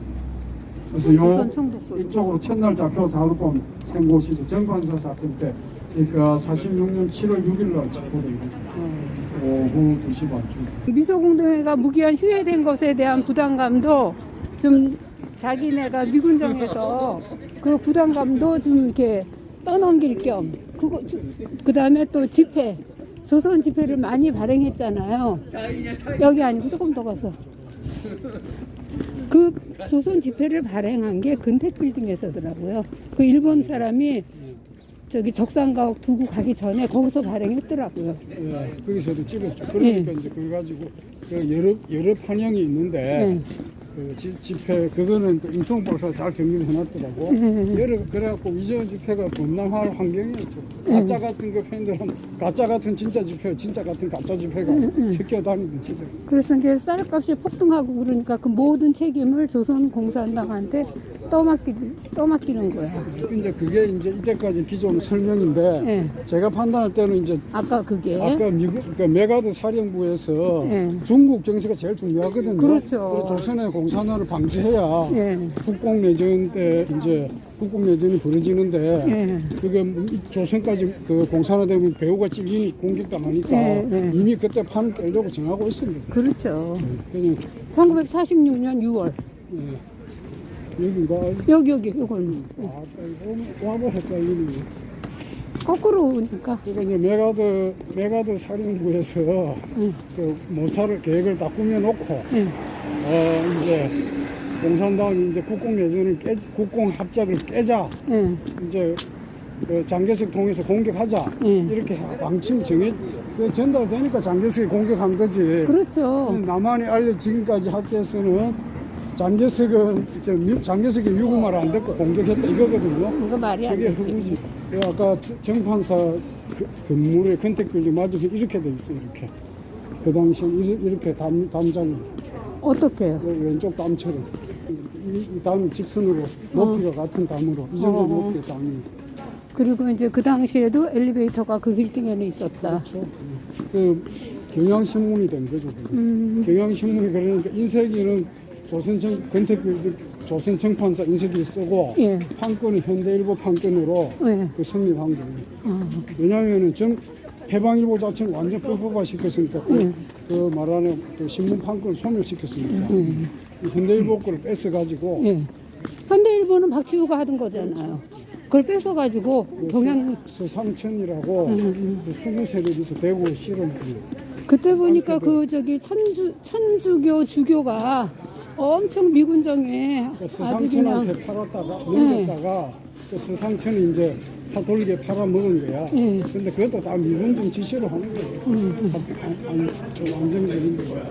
그래서 요 이쪽으로 첫날 잡혀서 하룻밤 생 곳이죠. 정관사 사건 때 그러니까 46년 7월 6일 날 체포된 거죠. 오후 2시 반쯤. 미소공동회가 무기한 휴회된 것에 대한 부담감도 좀 자기네가 미군정에서 그 부담감도 좀 이렇게 떠넘길 겸 그 다음에 또 집회 조선 집회를 많이 발행했잖아요. 여기 아니고 조금 더 가서 그 조선 집회를 발행한 게 근택빌딩에서더라고요. 그 일본 사람이 저기 적산가옥 두고 가기 전에 거기서 발행했더라고요. 예, 거기서도 찍었죠. 그러니까 이제 그걸 가지고 그 여러 판형이 있는데 그 집회 그거는 또 임성 박사가 잘 정리를 해놨더라고. 그래갖고 이전 집회가 범람할 환경이었죠. 가짜 같은 그 팬들은 가짜 같은 진짜 집회, 진짜 같은 가짜 집회가 섞여 다니는 진짜. 그래서 이제 쌀값이 폭등하고 그러니까 그 모든 책임을 조선공산당한테 떠맡기는 거야. 이제 그게 이제 이때까지 기존 설명인데 제가 판단할 때는 이제 아까 그게 미국 그러니까 메가드 사령부에서 중국 정세가 제일 중요하거든요. 그렇죠. 그래서 조선의 공산화를 방지해야 국공내전 때 이제 국공내전이 벌어지는데 그게 조선까지 그 공산화되면 배후가 찔리니 공격당하니까 이미 그때 판을 깨려고 정하고 있습니다. 그렇죠. 그냥 1946년 6월 여기가 여기 이걸 와보 헷갈리네. 거꾸로 오니까 그러니까 이제 메가드 사령부에서 그 모사를 계획을 다 꾸며놓고 이제 공산당이 이제 국공내전을 국공합작을 깨자 이제 그 장개석 통해서 공격하자 이렇게 방침 전달되니까 장개석이 공격한 거지. 그렇죠. 남한이 지금까지 학계에서는 장개석이 유구말 안 듣고 공격했다 이거거든요. 그거 말이 안 그게 되지. 흑우지. 아까 정판사 건물의 컨택빌딩 맞은편 이렇게 돼 있어 이렇게. 그 당시에 이렇게 담장을 어떻게요? 왼쪽 담처럼 이 담 직선으로 높이가 같은 담으로 이 정도 높이의 담이. 그리고 이제 그 당시에도 엘리베이터가 그 빌딩에는 있었다. 그렇죠. 그 경향신문이 된 거죠. 경향신문이 그러니까 인쇄기는 조선청판사 인쇄기를 쓰고 판권은 현대일보 판권으로 그 성립한 거예요. 왜냐하면은 해방일보 자체는 완전 불법화 시켰으니까 그 말하는 그 신문 판권을 소멸시켰으니까 현대일보 거를 뺏어가지고 현대일보는 박치우가 하던 거잖아요. 그걸 뺏어가지고 경향 서상천이라고 그 수구 세력에서 대구에 실은 그때 보니까 그 저기 천주교 주교가 엄청 미군정에 아주 그냥 서상천한테 팔았다가 넘겼다가 그 서상천이 이제 가톨릭에 팔아먹은 거야. 근데 그것도 다 미군정 지시로 하는 거예요. 완전적인 거야.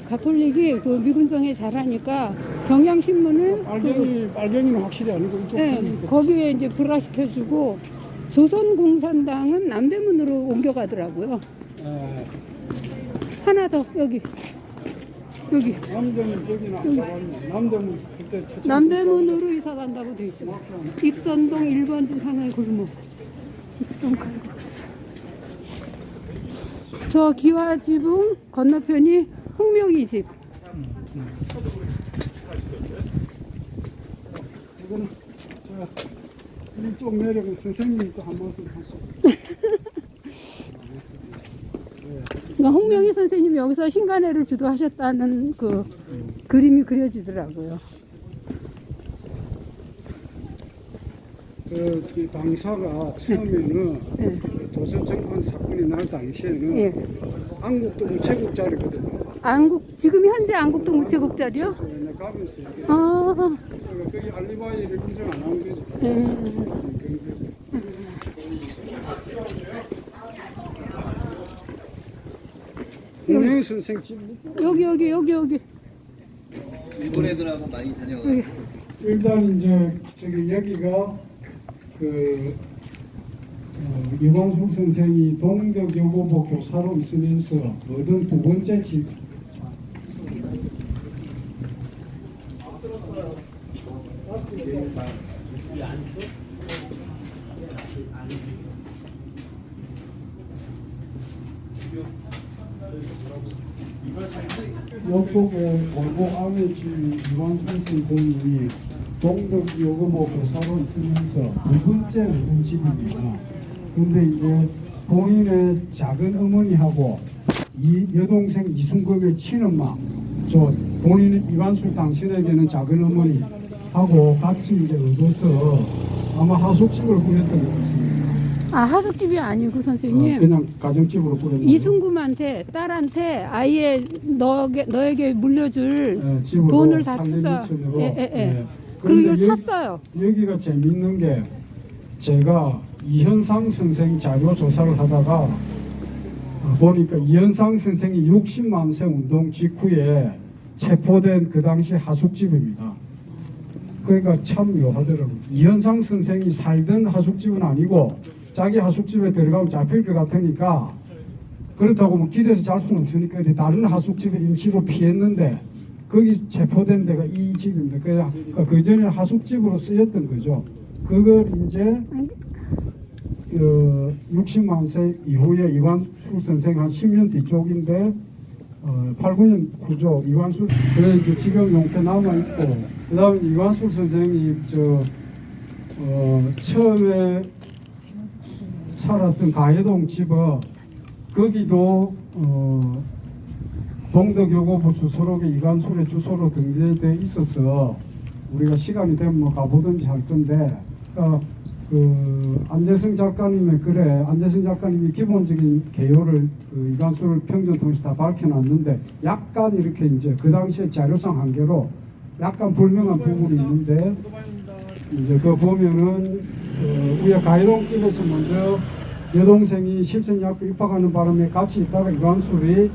가톨릭이 그 미군정에 잘하니까 경향신문은 빨갱이는 확실히 아니고 이쪽 편이니까. 거기에 이제 불화시켜주고 조선공산당은 남대문으로 옮겨가더라고요. 하나 더 여기. 남대문 여기는 안 나갔네. 남대문 그때 남대문으로 이사 간다고 돼 있어요. 익선동 1번지 상하이 골목. 익선 칼국수. 저 기와지붕 건너편이 홍명희 집. 이거는 저 이쪽 내려가 선생님이 또 한 말씀 하시고. 그러니까 홍명희 선생님이 여기서 신간회를 주도하셨다는 그 그림이 그려지더라고요. 당사가 처음에는 네. 조선 정권 사건이 날 당시에는 예. 안국도 우체국자리거든요. 지금 현재 안국동 우체국자리요? 내가 가면서 얘기해. 아, 거기 알리바이를 인정 안 하는 거지. 예. 홍명희 선생 집 여기. 일본 애들하고 많이 다녀. 여기. 일단 이제 저기 여기가 이광숙 선생이 동덕여고보 교사로 있으면서 얻은 두 번째 집. 이쪽에 골목 안에 집이 이광숙 선생이 동덕여고보 교사로 있으면서 두 번째 얻은 집입니다. 근데 이제 본인의 작은 어머니하고 이 여동생 이순금의 친엄마, 저 본인의 이완술 당신에게는 작은 어머니하고 같이 이제 얻어서 아마 하숙집을 꾸렸던 것 같습니다. 아, 하숙집이 아니고 선생님. 그냥 가정집으로 꾸렸나요? 이순금한테 딸한테 아예 너에게 물려줄 집으로 돈을 다 투자. 살림미천으로. 예. 그리고 그런데 이걸 샀어요. 여기가 재밌는 게 제가 이현상 선생 자료 조사를 하다가 보니까 이현상 선생이 60만 세 운동 직후에 체포된 그 당시 하숙집입니다. 그러니까 참 묘하더라고요. 이현상 선생이 살던 하숙집은 아니고 자기 하숙집에 들어가면 잡힐 것 같으니까 그렇다고 뭐 길에서 잘 수는 없으니까 다른 하숙집에 임시로 피했는데 거기 체포된 데가 이 집입니다. 그러니까 그 전에 하숙집으로 쓰였던 거죠. 그걸 이제 60만 세 이후에 이관술 선생 한 10년 뒤쪽인데 8, 9년 후죠. 이관술 그래 지금 용태 남아 있고 그다음에 이관술 선생이 처음에 살았던 가해동 집은 거기도 동덕여고부 주소록에 이관술의 주소로 등재되어 있어서 우리가 시간이 되면 뭐 가보든지 할 건데 안재성 작가님의 글에 안재성 작가님이 기본적인 개요를 이관술을 평전통에서 다 밝혀놨는데 약간 이렇게 이제 그 당시에 자료상 한계로 약간 불명한 부분이 있는데 이제 그 보면은 우리가 가해동 집에서 먼저 여동생이 실천여학교 입학하는 바람에 같이 있다가 이관술이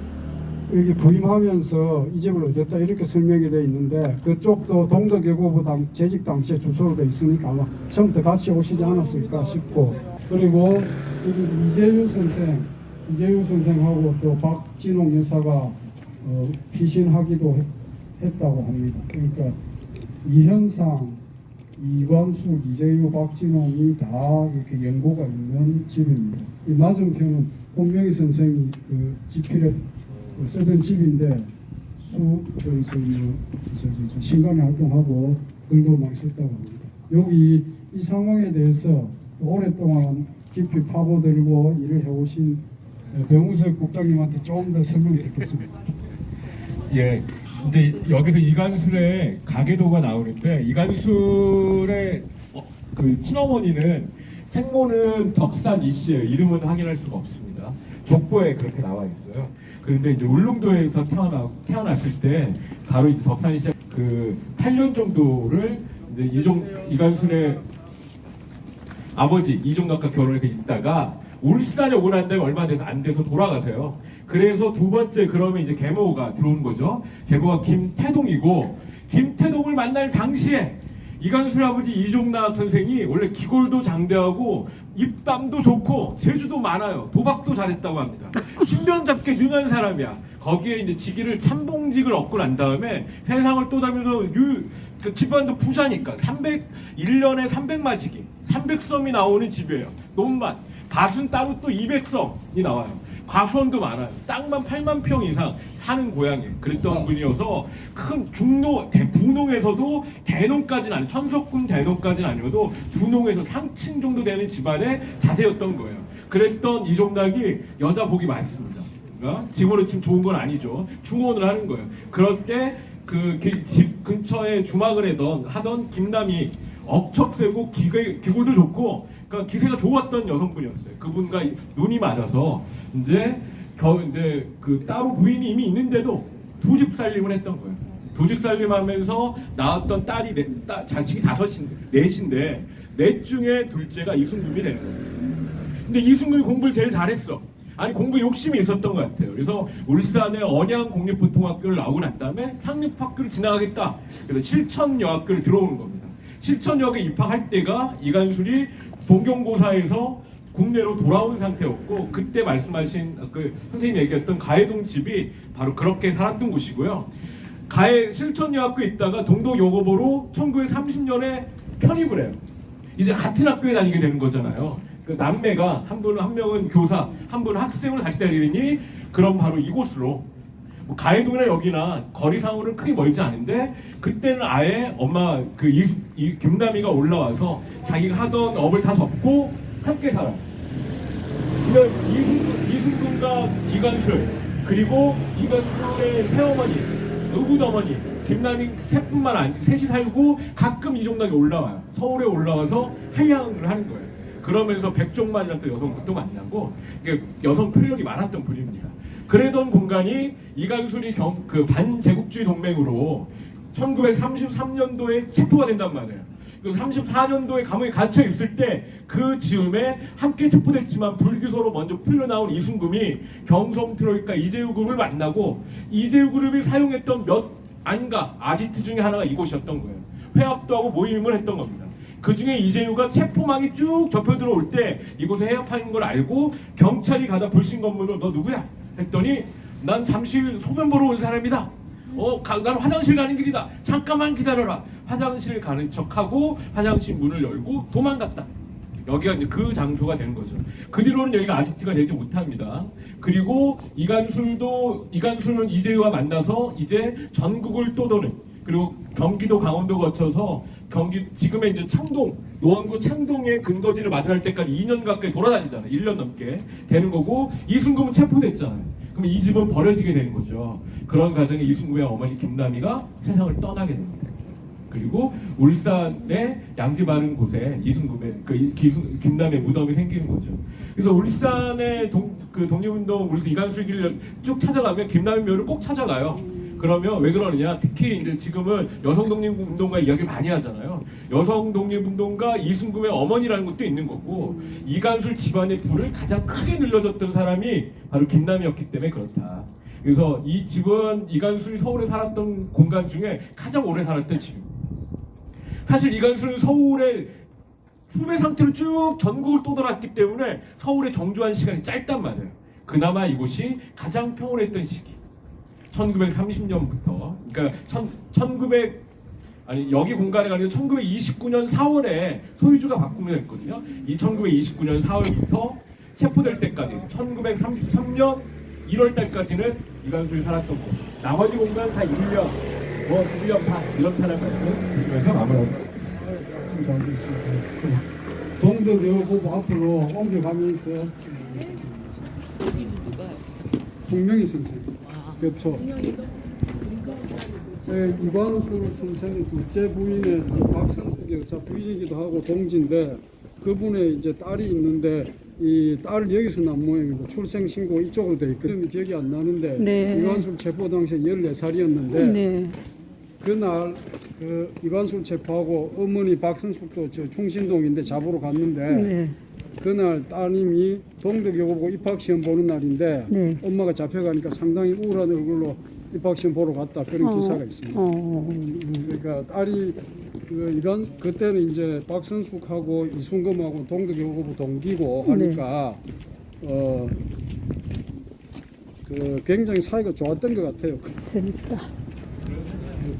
여기 부임하면서 이 집을 얻었다 이렇게 설명이 되어 있는데 그쪽도 동덕여고부 재직 당시에 주소로 되어 있으니까 아마 처음부터 같이 오시지 않았을까 싶고 그리고 여기 이재유 선생하고 또 박진홍 여사가 피신하기도 했다고 합니다. 그러니까 이현상, 이광숙, 이재유, 박진홍이 다 이렇게 연고가 있는 집입니다. 이 맞은편은 홍명희 선생이 집필에 쓰던 집인데 저기서 신간에 활동하고 글도 많이 썼다고 합니다. 여기 이 상황에 대해서 오랫동안 깊이 파고들고 일을 해오신 병우석 국장님한테 좀 더 설명을 듣겠습니다. 예, 이제 여기서 이관술의 가계도가 나오는데 이관술의 그 친어머니는 생모는 덕산 이씨예요. 이름은 확인할 수가 없습니다. 족보에 그렇게 나와 있어요. 그런데 이제 울릉도에서 태어났을 때 바로 이제 덕산 이씨 그 8년 정도를 이제 이관술의 아버지 이종각과 결혼해서 있다가 울산에 오고 난 다음에 얼마 안 돼서 돌아가세요. 그래서 두 번째 그러면 이제 계모가 들어오는 거죠. 계모가 김태동이고 김태동을 만날 당시에 이간술 아버지 이종락 선생이 원래 기골도 장대하고 입담도 좋고 재주도 많아요. 도박도 잘했다고 합니다. 신변 잡게 능한 사람이야. 거기에 이제 직위를 참봉직을 얻고 난 다음에 세상을 떠다니면서 그 집안도 부자니까 1년에 300마지기 300섬이 나오는 집이에요. 논밭 밭은 따로 또 200섬이 나와요. 과수원도 많아요. 땅만 8만 평 이상 사는 고향에 그랬던 분이어서 큰 중노 부농에서도 대농까지는 아니 천석군 대농까지는 아니어도 부농에서 상층 정도 되는 집안의 자세였던 거예요. 그랬던 이종락이 여자 복이 많습니다. 지금으로 치면 좋은 건 아니죠. 중혼을 하는 거예요. 그럴 때 그 집 근처에 주막을 하던 김남이 억척 세고 기골도 좋고 그러니까 기세가 좋았던 여성분이었어요. 그분과 눈이 맞아서 이제 그 따로 부인이 이미 있는데도 두 집 살림을 했던 거예요. 두 집 살림하면서 낳았던 딸이 자식이 넷인데 넷 중에 둘째가 이순금이 되는 거예요. 근데 이순금이 공부를 제일 잘했어. 아니 공부 욕심이 있었던 것 같아요. 그래서 울산의 언양공립보통학교를 나오고 난 다음에 상립학교를 지나가겠다. 그래서 실천여학교를 들어오는 겁니다. 실천여학에 입학할 때가 이간술이 동경고사에서 국내로 돌아온 상태였고 그때 말씀하신 그 선생님이 얘기했던 가해동 집이 바로 그렇게 살았던 곳이고요. 실천여학교에 있다가 동덕여고보로 1930년에 편입을 해요. 이제 같은 학교에 다니게 되는 거잖아요. 그 남매가 한 명은 교사, 한 분은 학생으로 다시 다니니 그럼 바로 이곳으로 가해동이나 여기나 거리상으로는 크게 멀지 않은데 그때는 아예 엄마 김남이가 올라와서 자기가 하던 업을 다 접고 함께 살아요. 그러니까 이순금과 이간술 그리고 이간술의 새어머니, 의붓어머니 김남이 셋이 살고 가끔 이종락이 올라와요. 서울에 올라와서 한양을 하는 거예요. 그러면서 백종만이라는 또 여성부터 만나고 여성 편력이 많았던 분입니다. 그러던 공간이 이간술이 그 반제국주의 동맹으로 1933년도에 체포가 된단 말이에요. 34년도에 감옥에 갇혀 있을 때 그 즈음에 함께 체포됐지만 불기소로 먼저 풀려나온 이순금이 경성트로이카 이재우그룹을 만나고 이재우그룹이 사용했던 아지트 중에 하나가 이곳이었던 거예요. 회합도 하고 모임을 했던 겁니다. 그 중에 이재유가 체포망이 쭉 접혀 들어올 때 이곳에 해협하는 걸 알고 경찰이 가다 불신 검문으로 너 누구야? 했더니 난 잠시 소변 보러 온 사람이다. 난 화장실 가는 길이다. 잠깐만 기다려라. 화장실 가는 척하고 화장실 문을 열고 도망갔다. 여기가 이제 그 장소가 된 거죠. 그 뒤로는 여기가 아지트가 되지 못합니다. 그리고 이간술은 이재유와 만나서 이제 전국을 떠도는 그리고 경기도 강원도 거쳐서 지금의 이제 노원구 창동의 근거지를 마련할 때까지 2년 가까이 돌아다니잖아요. 1년 넘게 되는 거고 이순금은 체포됐잖아요. 그럼 이 집은 버려지게 되는 거죠. 그런 과정에 이순금의 어머니 김남이가 세상을 떠나게 됩니다. 그리고 울산의 양지 바른 곳에 이순금의 김남의 무덤이 생기는 거죠. 그래서 울산의 독립운동 울산 이간술길을 쭉 찾아가면 김남의 묘를 꼭 찾아가요. 그러면 왜 그러느냐? 특히 이제 지금은 여성 독립운동가 이야기를 많이 하잖아요. 여성 독립운동가 이순금의 어머니라는 것도 있는 거고 이간술 집안의 불을 가장 크게 늘려줬던 사람이 바로 김남이었기 때문에 그렇다. 그래서 이 집은 이간술이 서울에 살았던 공간 중에 가장 오래 살았던 집입니다. 사실 이간술은 서울에 후배 상태로 쭉 전국을 떠돌았기 때문에 서울에 정주한 시간이 짧단 말이에요. 그나마 이곳이 가장 평온했던 시기. 1930년부터 그러니까 여기 공간에 가면 1929년 4월에 소유주가 바꾸면했거든요. 이 1929년 4월부터 체포될 때까지 1933년 1월 달까지는 이간술이 살았던 곳. 나머지 공간 다 1년, 1년 반 이렇다는 말씀 드리면서 마무리합니다. 동덕여고보 앞으로 옮겨가면서 동명희 선생 겹쳐 이광수 선생의 둘째 부인의 박선숙 여사 부인이기도 하고 동지인데 그분의 이제 딸이 있는데 이 딸을 여기서 난 모양이고 출생 신고 이쪽으로 돼 있고 이름이 기억이 안 나는데 네. 이광수 체포 당시에 14살이었는데 네. 그날 그 이광수 체포하고 어머니 박선숙도 저 충신동인데 잡으러 갔는데 네. 그날 따님이 동덕여고 보고 입학시험 보는 날인데 네. 엄마가 잡혀가니까 상당히 우울한 얼굴로 입학시험 보러 갔다 그런 기사가 있습니다. 그러니까 딸이 이런 그때는 이제 박선숙하고 이순금하고 동덕여고 동기고 하니까 그 굉장히 사이가 좋았던 것 같아요. 재밌다.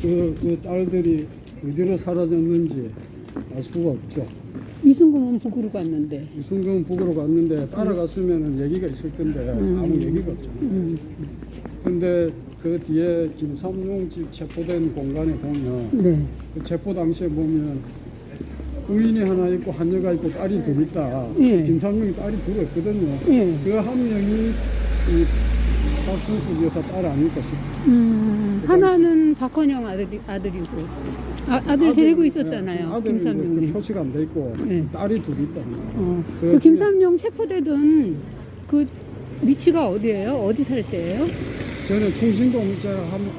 그 딸들이 어디로 사라졌는지 알 수가 없죠. 이순금은 북으로 갔는데. 이순금은 북으로 갔는데 따라갔으면 얘기가 있을 텐데 아무 얘기가 없잖아요. 근데 그 뒤에 김삼룡 집 체포된 공간에 보면 네. 그 체포 당시에 보면 부인이 하나 있고 한여가 있고 딸이 둘 있다. 예. 김삼룡이 딸이 둘 있거든요. 예. 그 한 명이 이 박순숙 여사 딸 아닐까 싶어요. 하나는 박헌영 아들이고 아들 데리고 있었잖아요. 아들이 김삼룡이. 그 표시가 안 돼 있고 예. 딸이 둘 있다. 그 김삼룡 체포되던 그 위치가 어디예요? 어디 살 때예요? 저는 충신동 제가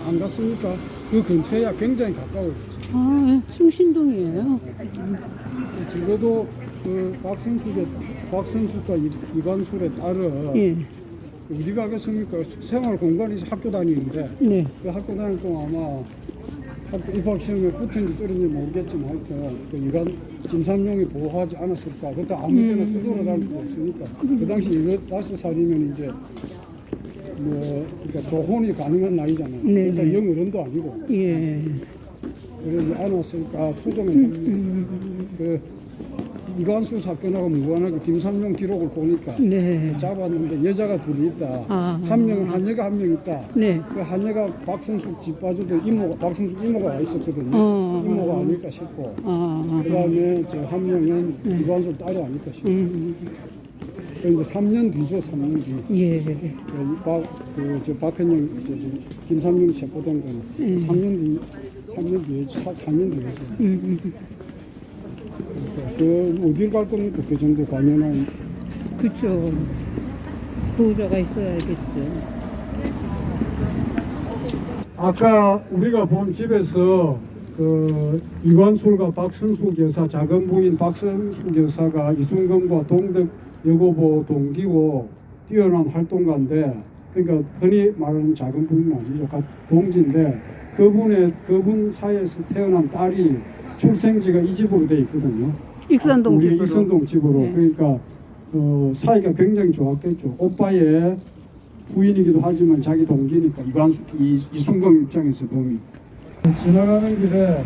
안 갔으니까 그 근처에 굉장히 가까워요. 아, 예. 충신동이에요. 적어도 그 박선숙과 이관술의 딸은 예. 어디 가겠습니까? 생활 공간에서 학교 다니는데 네. 그 학교 다닐 동안 아마 학교 입학시험에 붙은지 떨어진지 모르겠지만 하여튼 그 김삼룡이 보호하지 않았을까. 그때 아무 데나 떠돌아다닐 수 없으니까 그 당시 15살이면 이제 뭐 그러니까 조혼이 가능한 나이잖아요. 네, 그러니까 네. 영어른도 아니고 예. 그러지 않았을까 추정을 합니다. 그 이관수 사건하고 무관하게 김삼룡 기록을 보니까 네. 잡았는데 여자가 둘이 있다. 아. 한 명은 한여가 한 명 있다. 네. 그 한여가 박선숙 집 봐줘도 박선숙 이모가 와 있었거든요. 이모가 아닐까 싶고. 그다음에 저 한 명은 이관수 딸이 아닐까 싶고. 그 이제 3년 뒤죠, 3년 뒤. 예. 저 박현영, 김삼룡 체포된 거는 3년 뒤에 4년 뒤에죠. 그 어딜 갈 겁니까? 그 정도 관연한. 그렇죠. 보호자가 있어야겠죠. 아까 우리가 본 집에서 그 이관술과 박선숙 여사 작은 부인 박선숙 여사가 이순금과 동덕 여고보 동기고 뛰어난 활동가인데 그러니까 흔히 말하는 작은 부인은 아니죠. 동지인데 그분 사이에서 태어난 딸이 출생지가 이 집으로 돼 있거든요. 익선동 우리 집으로. 익선동 집으로. 네. 그러니까 사이가 굉장히 좋았겠죠. 오빠의 부인이기도 하지만 자기 동기니까 이순금 입장에서 보면 지나가는 길에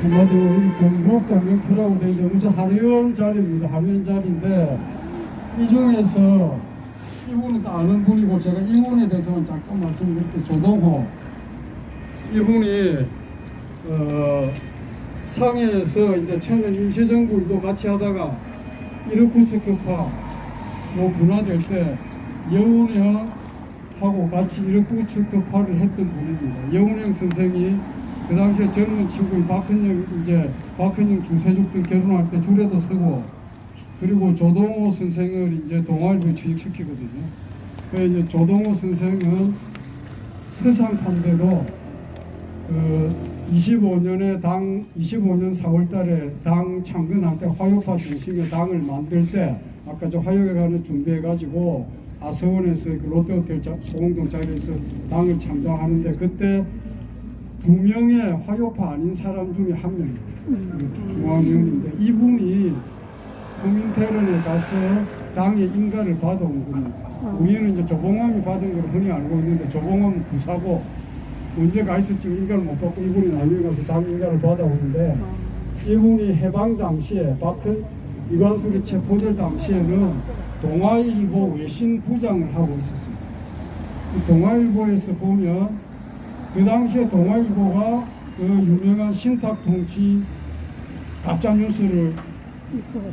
한마디로 경북당명표라고 되어 있는 무슨 한의원 자리입니다. 한의원 자리인데 이 중에서 이분은 다 아는 분이고 제가 이분에 대해서만 잠깐 말씀드릴게요. 조동호 이분이 상해에서 이제 처음에 임시정부도 같이 하다가 이르쿠츠크파 뭐 분화될 때 여운형하고 같이 이르쿠츠크파를 했던 분입니다. 여운형 선생이 그 당시에 젊은 친구인 박헌영 중세죽들 결혼할 때 줄에도 서고 그리고 조동호 선생을 이제 동아일보에 취직시키거든요. 그래서 이제 조동호 선생은 서상판대로 25년 4월달에 당 창건할 때 화요파 중심의 당을 만들 때 아까 저 화요에 가는 준비해가지고 아서원에서 그 롯데호텔 소공동 자리에서 당을 창당하는데 그때 2명의 화요파 아닌 사람 중에 한 명이에요. 중앙위원인데 이분이 국민태론에 가서 당의 인가를 받아온 분입니다. 우리는 이제 조봉암이 받은 걸 흔히 알고 있는데 조봉암은 구사고 언제 가 있었지만 인가를 못 받고 이분이 나중에 가서 당 인가를 받아오는데 이분이 해방 당시에 이관술이 체포될 당시에는 동아일보 외신 부장을 하고 있었습니다. 이 동아일보에서 보면 그 당시에 동아일보가 그 유명한 신탁통치 가짜뉴스를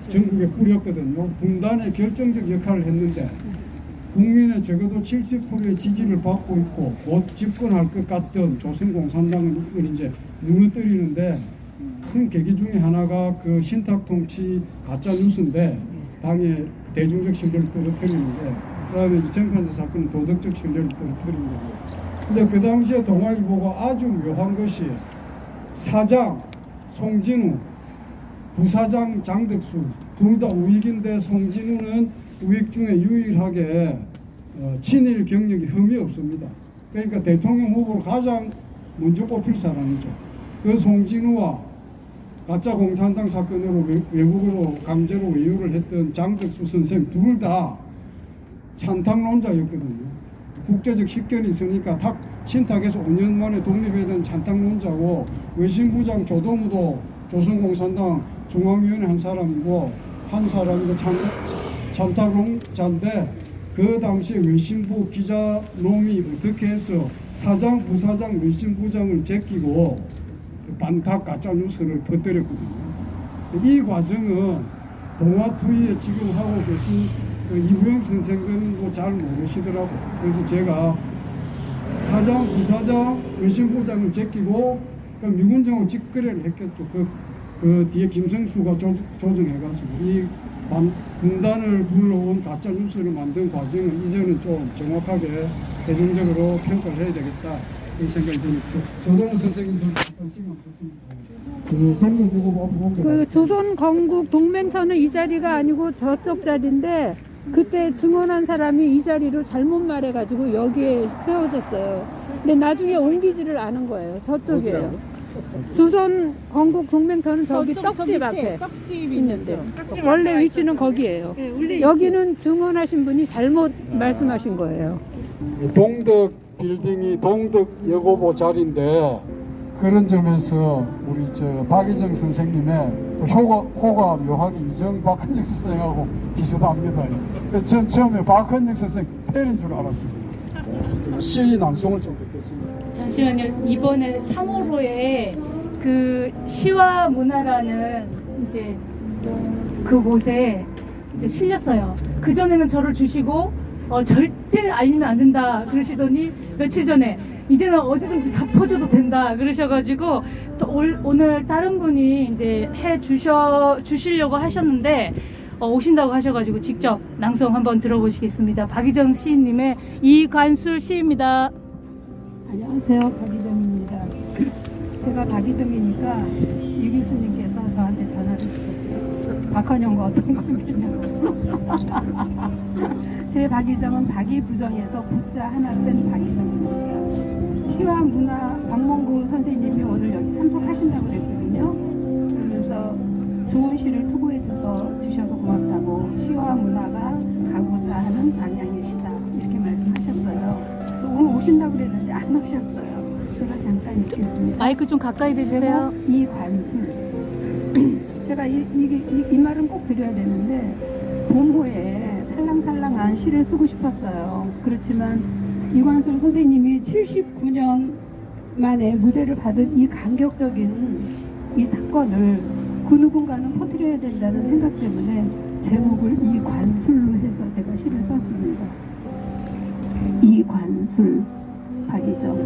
전국에 뿌렸거든요. 분단에 결정적 역할을 했는데 국민의 적어도 70%의 지지를 받고 있고 곧 집권할 것 같던 조선공산당을 이제 무너뜨리는데 큰 계기 중에 하나가 그 신탁통치 가짜뉴스인데 당의 대중적 신뢰를 떨어뜨리는데 그다음에 이제 정판사 사건은 도덕적 신뢰를 떨어뜨린 거고. 근데 그 당시에 동아일보가 아주 묘한 것이 사장 송진우 부사장 장덕수 둘 다 우익인데 송진우는 우익 중에 유일하게 친일 경력이 흠이 없습니다. 그러니까 대통령 후보로 가장 먼저 뽑힐 사람이죠. 그 송진우와 가짜 공산당 사건으로 외국으로 강제로 외유를 했던 장덕수 선생 둘 다 찬탕론자였거든요. 국제적 식견이 있으니까 신탁에서 5년 만에 독립해야 되는 찬탕론자고, 외신부장 조동우도 조선공산당 중앙위원회 한 사람이고 찬탕론자인데, 그 당시 외신부 기자놈이 어떻게 해서 사장, 부사장, 외신부장을 제끼고 반탁 가짜뉴스를 퍼뜨렸거든요. 이 과정은 동아투이에 지금 하고 계신 이부영 선생님도 잘 모르시더라고요. 그래서 제가 사장, 부사장, 외신부장을 제끼고 미군정하고 직거래를 했겠죠. 그 뒤에 김성수가 조정해가지고 이 군단을 불러온 가짜 뉴스를 만든 과정은 이제는 좀 정확하게 대중적으로 평가를 해야 되겠다, 이런 생각이 듭니다. 조동우 선생님도 관심 없으십니다. 그 조선 건국 동맹선은 이 자리가 아니고 저쪽 자리인데, 그때 증언한 사람이 이 자리로 잘못 말해가지고 여기에 세워졌어요. 근데 나중에 옮기지를 않은 거예요. 저쪽이에요. 조선 건국 동맹터는 저기 떡집 앞에 있는데, 원래 위치는 거기예요. 여기는 증언하신 분이 잘못 말씀하신 거예요. 동덕 빌딩이 동덕 여고보 자리인데, 그런 점에서 우리 박희정 선생님의 호가 묘하게 이정 박헌영 선생하고 비슷합니다. 그래서 전 처음에 박헌영 선생 팬인 줄 알았습니다. 시 낭송을 좀 듣겠습니다. 잠시만요. 이번에 3월호에 그 시와 문화라는 이제 그곳에 이제 실렸어요. 그 전에는 저를 주시고 절대 알리면 안 된다 그러시더니 며칠 전에 이제는 어디든지 다 퍼줘도 된다 그러셔가지고 또 오늘 다른 분이 이제 주시려고 하셨는데 오신다고 하셔가지고 직접 낭송 한번 들어보시겠습니다. 박희정 시인님의 이관술 시입니다. 안녕하세요, 박희정입니다. 제가 박희정이니까 유 교수님께서 저한테 전화를 주셨어요. 박헌영과 어떤 관계냐고. 제 박희정은 박이 부정해서 부자 하나 뺀 박희정입니다. 시와 문화 박몽구 선생님이 오늘 여기 참석하신다고 그랬거든요. 그래서 좋은 시를 투고해 주셔서 고맙다고, 시와 문화가 가고자 하는 방향이시다, 이렇게 말씀하셨어요. 그래서 오늘 오신다고 그랬는데 안 오셨어요. 제가 잠깐 읽겠습니다. 마이크 좀 가까이 대주세요. 이관술. 제가 이 말은 꼭 드려야 되는데, 본호에 살랑살랑한 시를 쓰고 싶었어요. 그렇지만 이관술 선생님이 79년 만에 무죄를 받은 이 감격적인 이 사건을 그 누군가는 퍼뜨려야 된다는 생각 때문에 제목을 이관술로 해서 제가 시를 썼습니다. 이관술, 박희정.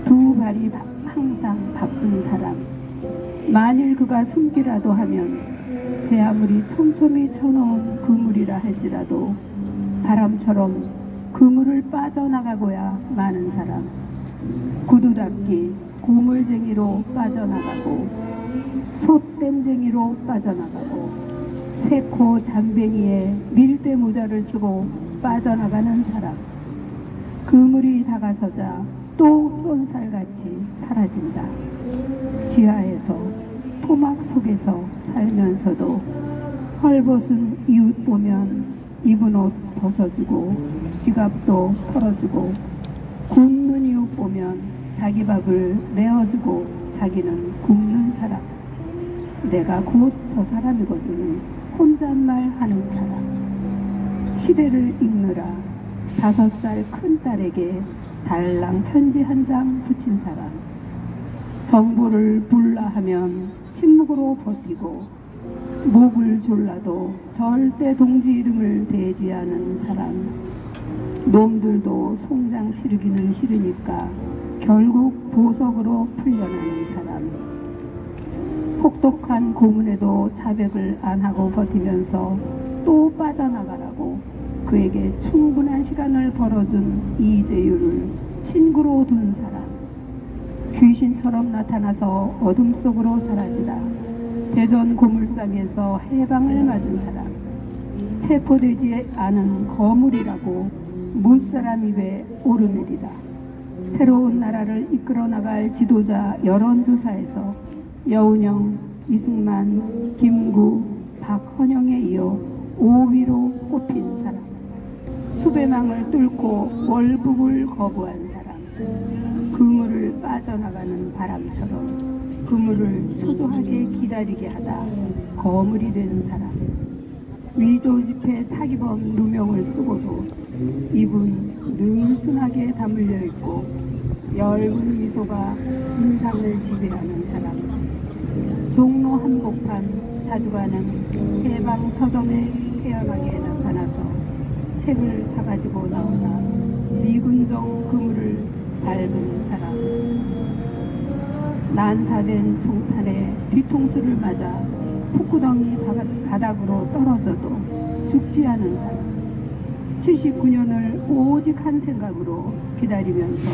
두 발이 항상 바쁜 사람. 만일 그가 숨기라도 하면 제 아무리 촘촘히 쳐놓은 그물이라 할지라도 바람처럼 그물을 빠져나가고야 마는 사람. 구두닦기, 고물쟁이로 빠져나가고 솥댐쟁이로 빠져나가고 새코 잠뱅이에 밀대 모자를 쓰고 빠져나가는 사람. 그물이 다가서자 또 쏜살같이 사라진다. 지하에서 토막 속에서 살면서도 헐벗은 이웃 보면 입은 옷 벗어주고 지갑도 털어주고 굶는 이웃 보면 자기 밥을 내어주고 자기는 굶는 사람. 내가 곧 저 사람이거든. 혼잣말 하는 사람. 시대를 읽느라 5살 큰 딸에게 달랑 편지 한 장 붙인 사람. 정보를 불라 하면 침묵으로 버티고 목을 졸라도 절대 동지 이름을 대지 않은 사람. 놈들도 송장 치르기는 싫으니까 결국 보석으로 풀려나는 사람. 혹독한 고문에도 자백을 안 하고 버티면서 또 빠져나가라고 그에게 충분한 시간을 벌어준 이재유를 친구로 둔 사람. 귀신처럼 나타나서 어둠 속으로 사라지다 대전 고물상에서 해방을 맞은 사람, 체포되지 않은 거물이라고 무사람 입에 오르내리다. 새로운 나라를 이끌어 나갈 지도자 여론조사에서 여운형, 이승만, 김구, 박헌영에 이어 5위로 꼽힌 사람, 수배망을 뚫고 월북을 거부한 사람, 그물을 빠져나가는 바람처럼 그물을 초조하게 기다리게 하다 거물이 된 사람, 위조 지폐 사기범 누명을 쓰고도 입은 늘 순하게 다물려 있고 엷은 미소가 인상을 지배하는 사람, 종로 한복판 자주 가는 해방 서점에 태연하게 나타나서 책을 사가지고 나오나 미군정 그물을 밟은 사람, 난사된 총탄에 뒤통수를 맞아 풋구덩이 바닥으로 떨어져도 죽지 않은 사람, 79년을 오직 한 생각으로 기다리면서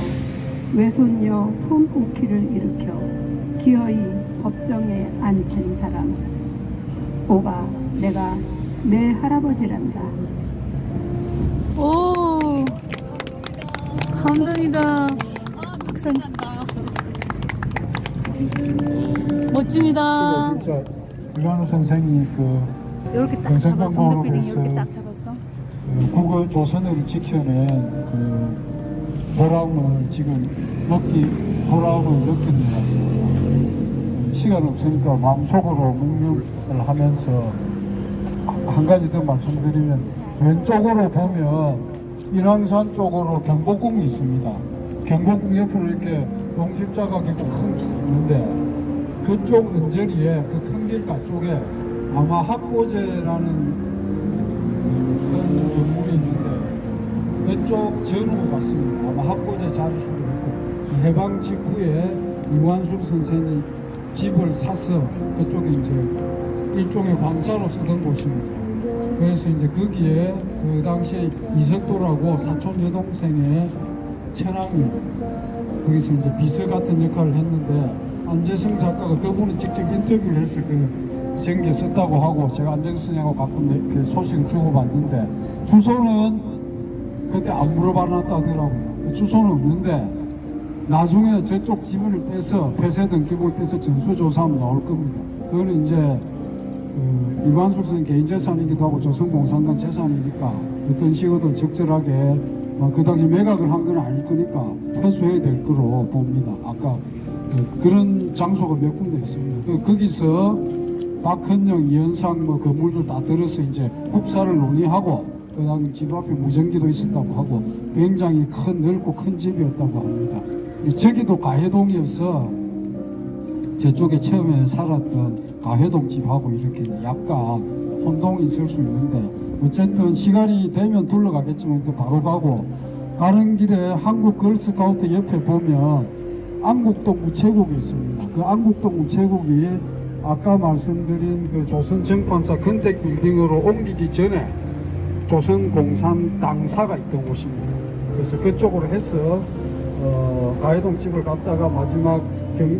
외손녀 손옥희를 일으켜 기어이 법정에 앉힌 사람, 오바 내가 내 할아버지란다. 오, 감동이다. 박사님. 멋집니다. 진짜 이관우 선생이 그 이렇게 딱 경상도 잡았어. 공부로 이렇게 해서 딱 잡았어. 국어 조선어를 지켜낸 그 보람을 지금 보람을 느끼는 것 같습니다. 시간 없으니까 마음속으로 묵념을 하면서 한 가지 더 말씀드리면, 왼쪽으로 보면 인왕산 쪽으로 경복궁이 있습니다. 경복궁 옆으로 이렇게 동십자가 있고 큰 길이 있는데, 그쪽 언저리에 그 큰 길가 쪽에 아마 학보제라는 큰 건물이 있는데 그쪽 전후 같습니다. 아마 학보제 자료실도 있고, 해방 직후에 이완술 선생이 집을 사서 그쪽에 이제 일종의 광사로 쓰던 곳입니다. 그래서 이제 거기에 그 당시에 이석도라고 사촌 여동생의 처남이 거기서 이제 비서 같은 역할을 했는데, 안재성 작가가 그분은 직접 인터뷰를 해서 그 전기에 썼다고 하고, 제가 안재성 선생하고 가끔 이렇게 소식을 주고받는데, 주소는 그때 안 물어봐놨다 하더라고요. 그 주소는 없는데 나중에 저쪽 지문을 떼서 폐쇄 등기부를 떼서 전수조사하면 나올 겁니다. 그거는 이제 그 이관술 선생 개인재산이기도 하고 조선공산당 재산이니까 어떤 식으로든 적절하게 그 당시 매각을 한 건 아닐 거니까 회수해야 될 거로 봅니다. 아까 그런 장소가 몇 군데 있습니다. 거기서 박헌영, 이현상 뭐 건물들 다 들어서 이제 국사를 논의하고, 그 다음 집 앞에 무전기도 있었다고 하고 굉장히 넓고 큰 집이었다고 합니다. 저기도 가해동이어서 저쪽에 처음에 살았던 가해동 집하고 이렇게 약간 혼동이 있을 수 있는데, 어쨌든 시간이 되면 둘러가겠지만 바로 가고, 가는 길에 한국 걸스카우트 옆에 보면 안국동 우체국이 있습니다. 그 안국동 우체국이 아까 말씀드린 그 조선 정판사 건택 빌딩으로 옮기기 전에 조선공산 당사가 있던 곳입니다. 그래서 그쪽으로 해서 가해동 집을 갔다가 마지막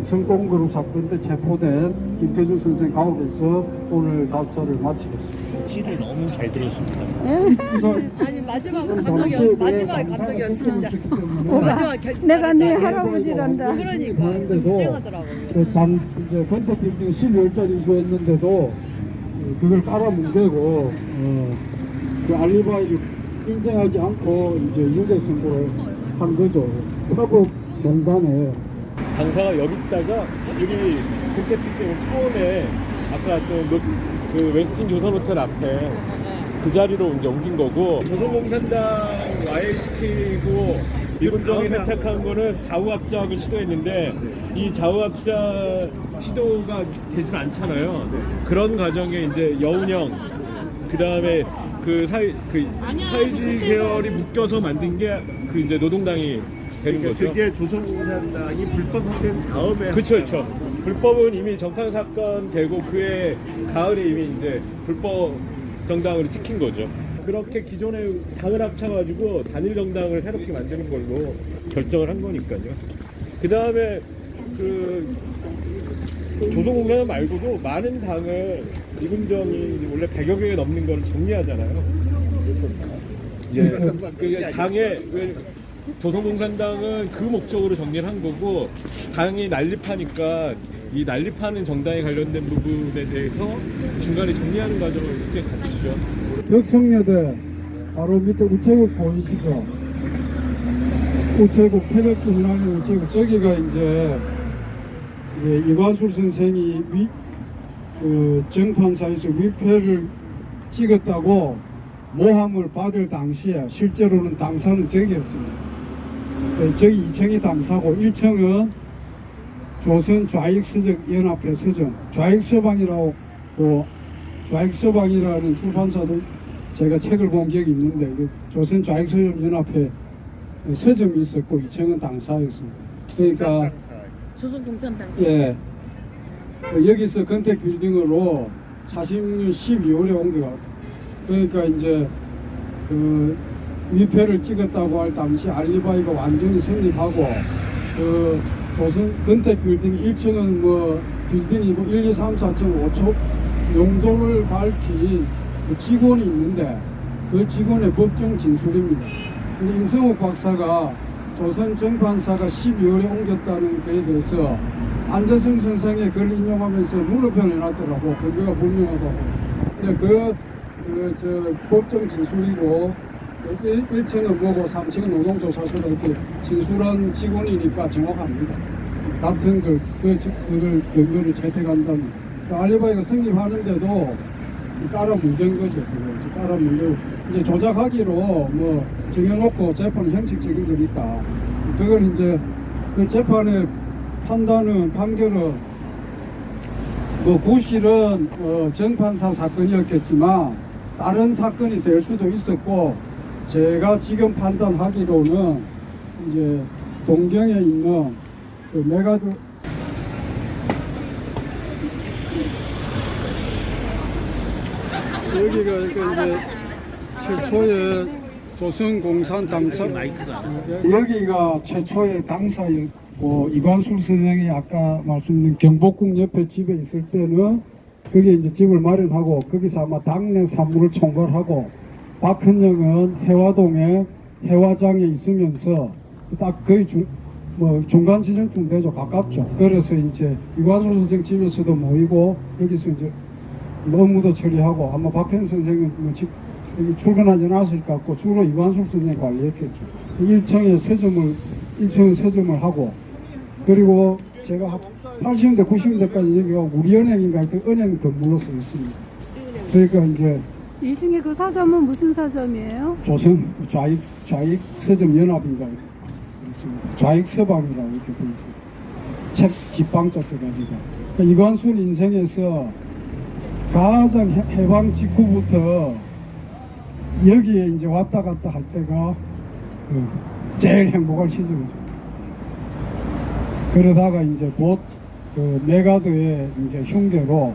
성공그룹 사건 때 체포된 김태준 선생 가옥에서 오늘 답사를 마치겠습니다. 시를 너무 잘 들었습니다. 아니 마지막으로 감동이었어. 진짜. 내가 내 할아버지란다. 그러니까 쨍하더라고요. 이제 건택 빌딩 12월달 이수했는데도 그걸 깔아뭉개고 그 알리바이를 인정하지 않고 이제 유죄 선고를 한 거죠. 사법농단에 당사가 여기 있다가 여기 국대필 처음에 아까 왔던 그 웨스틴 조선호텔 앞에 그 자리로 이제 옮긴 거고, 조선공산당 와해시키고 미군정이 선택한 거는 좌우합작을 시도했는데 이 좌우합작 시도가 되진 않잖아요. 그런 과정에 이제 여운형, 그 다음에 그 사회주의 계열이 묶여서 만든 게 그 이제 노동당이 되는 거죠. 그게 조선공산당이 불법화된 다음에. 그렇죠. 불법은 이미 정판 사건 되고 그해 가을에 이미 이제 불법 정당으로 찍힌 거죠. 그렇게 기존의 당을 합쳐가지고 단일 정당을 새롭게 만드는 걸로 결정을 한 거니까요. 그 다음에 그 조선공단 말고도 많은 당을 미군정이 원래 100여 개가 넘는 걸 정리하잖아요. 예, 그 당의 조선공산당은 그 목적으로 정리를 한 거고, 당이 난립하니까 이 난립하는 정당에 관련된 부분에 대해서 중간에 정리하는 과정을 이렇게 갖추죠. 벽성여대 바로 밑에 우체국 보이시죠? 우체국 태백기 문화의 우체국, 저기가 이제 이관술 선생이 그 정판사에서 위패를 찍었다고 모함을 받을 당시에 실제로는 당사는 저기였습니다. 저기 2층이 당사고 1층은 조선 좌익서적연합회 서점, 좌익서방이라고, 좌익서방이라는 출판사도 제가 책을 본 적이 있는데, 조선 좌익서적연합회 서점이 있었고 2층은 당사였습니다. 그러니까 조선공산당. 예, 여기서 건택 빌딩으로 40년 12월에 옮겨가. 그러니까 이제 그 위패를 찍었다고 할 당시 알리바이가 완전히 성립하고, 그 조선 건택 빌딩 1층은 뭐 빌딩이고 1, 2, 3, 4.5초 용도를 밝힌 그 직원이 있는데, 그 직원의 법정 진술입니다. 근데 임성욱 박사가 조선 정판사가 12월에 옮겼다는 것에 대해서 안재성 선생의 글을 인용하면서 물음표를 해놨더라고. 근거가 분명하다고. 근데 저 법정 진술이고 1층은 뭐고 3층은 노동조사소로 이렇게 진술한 직원이니까 정확합니다. 같은 그걸 근거를 채택한다면, 알리바이가 성립하는데도 깔아 문제인 거죠. 깔아 문제고 이제 조작하기로 뭐 정해놓고 재판은 형식적인 거니까, 그걸 이제 그 재판의 판결은 뭐 구실은 정판사 사건이었겠지만 다른 사건이 될 수도 있었고, 제가 지금 판단하기로는 이제 동경에 있는 그 메가드 여기가 이제 최초의 조선공산 당사, 여기가 최초의 당사였고, 이관술 선생이 아까 말씀드린 경복궁 옆에 집에 있을 때는 거기에 이제 집을 마련하고 거기서 아마 당내 사무를 총괄하고, 박헌영은 해화동에 해화장에 있으면서 딱 거의 중간 지점쯤 되죠. 가깝죠. 그래서 이제 이관술 선생 집에서도 모이고 여기서 이제 업무도 처리하고, 아마 박현 선생은 뭐 여기 출근하지 않았을 것 같고 주로 이관술 선생이 관리했겠죠. 1층에 서점을 하고, 그리고 제가 80년대 90년대까지 여기가 우리은행인가 할 때 은행 건물로 써 있습니다. 그러니까 이제 1층에 그 서점은 무슨 서점이에요? 조선 좌익 서점 연합인가 있습니다. 좌익 서방이라고 이렇게 돼 있어요. 책 집방자 써가지고. 이관술 인생에서 가장 해방 직후부터 여기에 이제 왔다 갔다 할 때가 제일 행복할 시절이죠. 그러다가 이제 곧 그 메가드의 이제 흉계로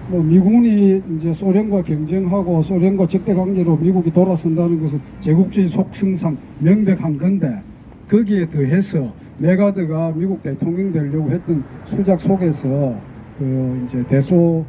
뭐 미군이 이제 소련과 경쟁하고 소련과 적대 관계로 미국이 돌아선다는 것은 제국주의 속성상 명백한 건데, 거기에 더해서 메가드가 미국 대통령 되려고 했던 수작 속에서 그 이제 대소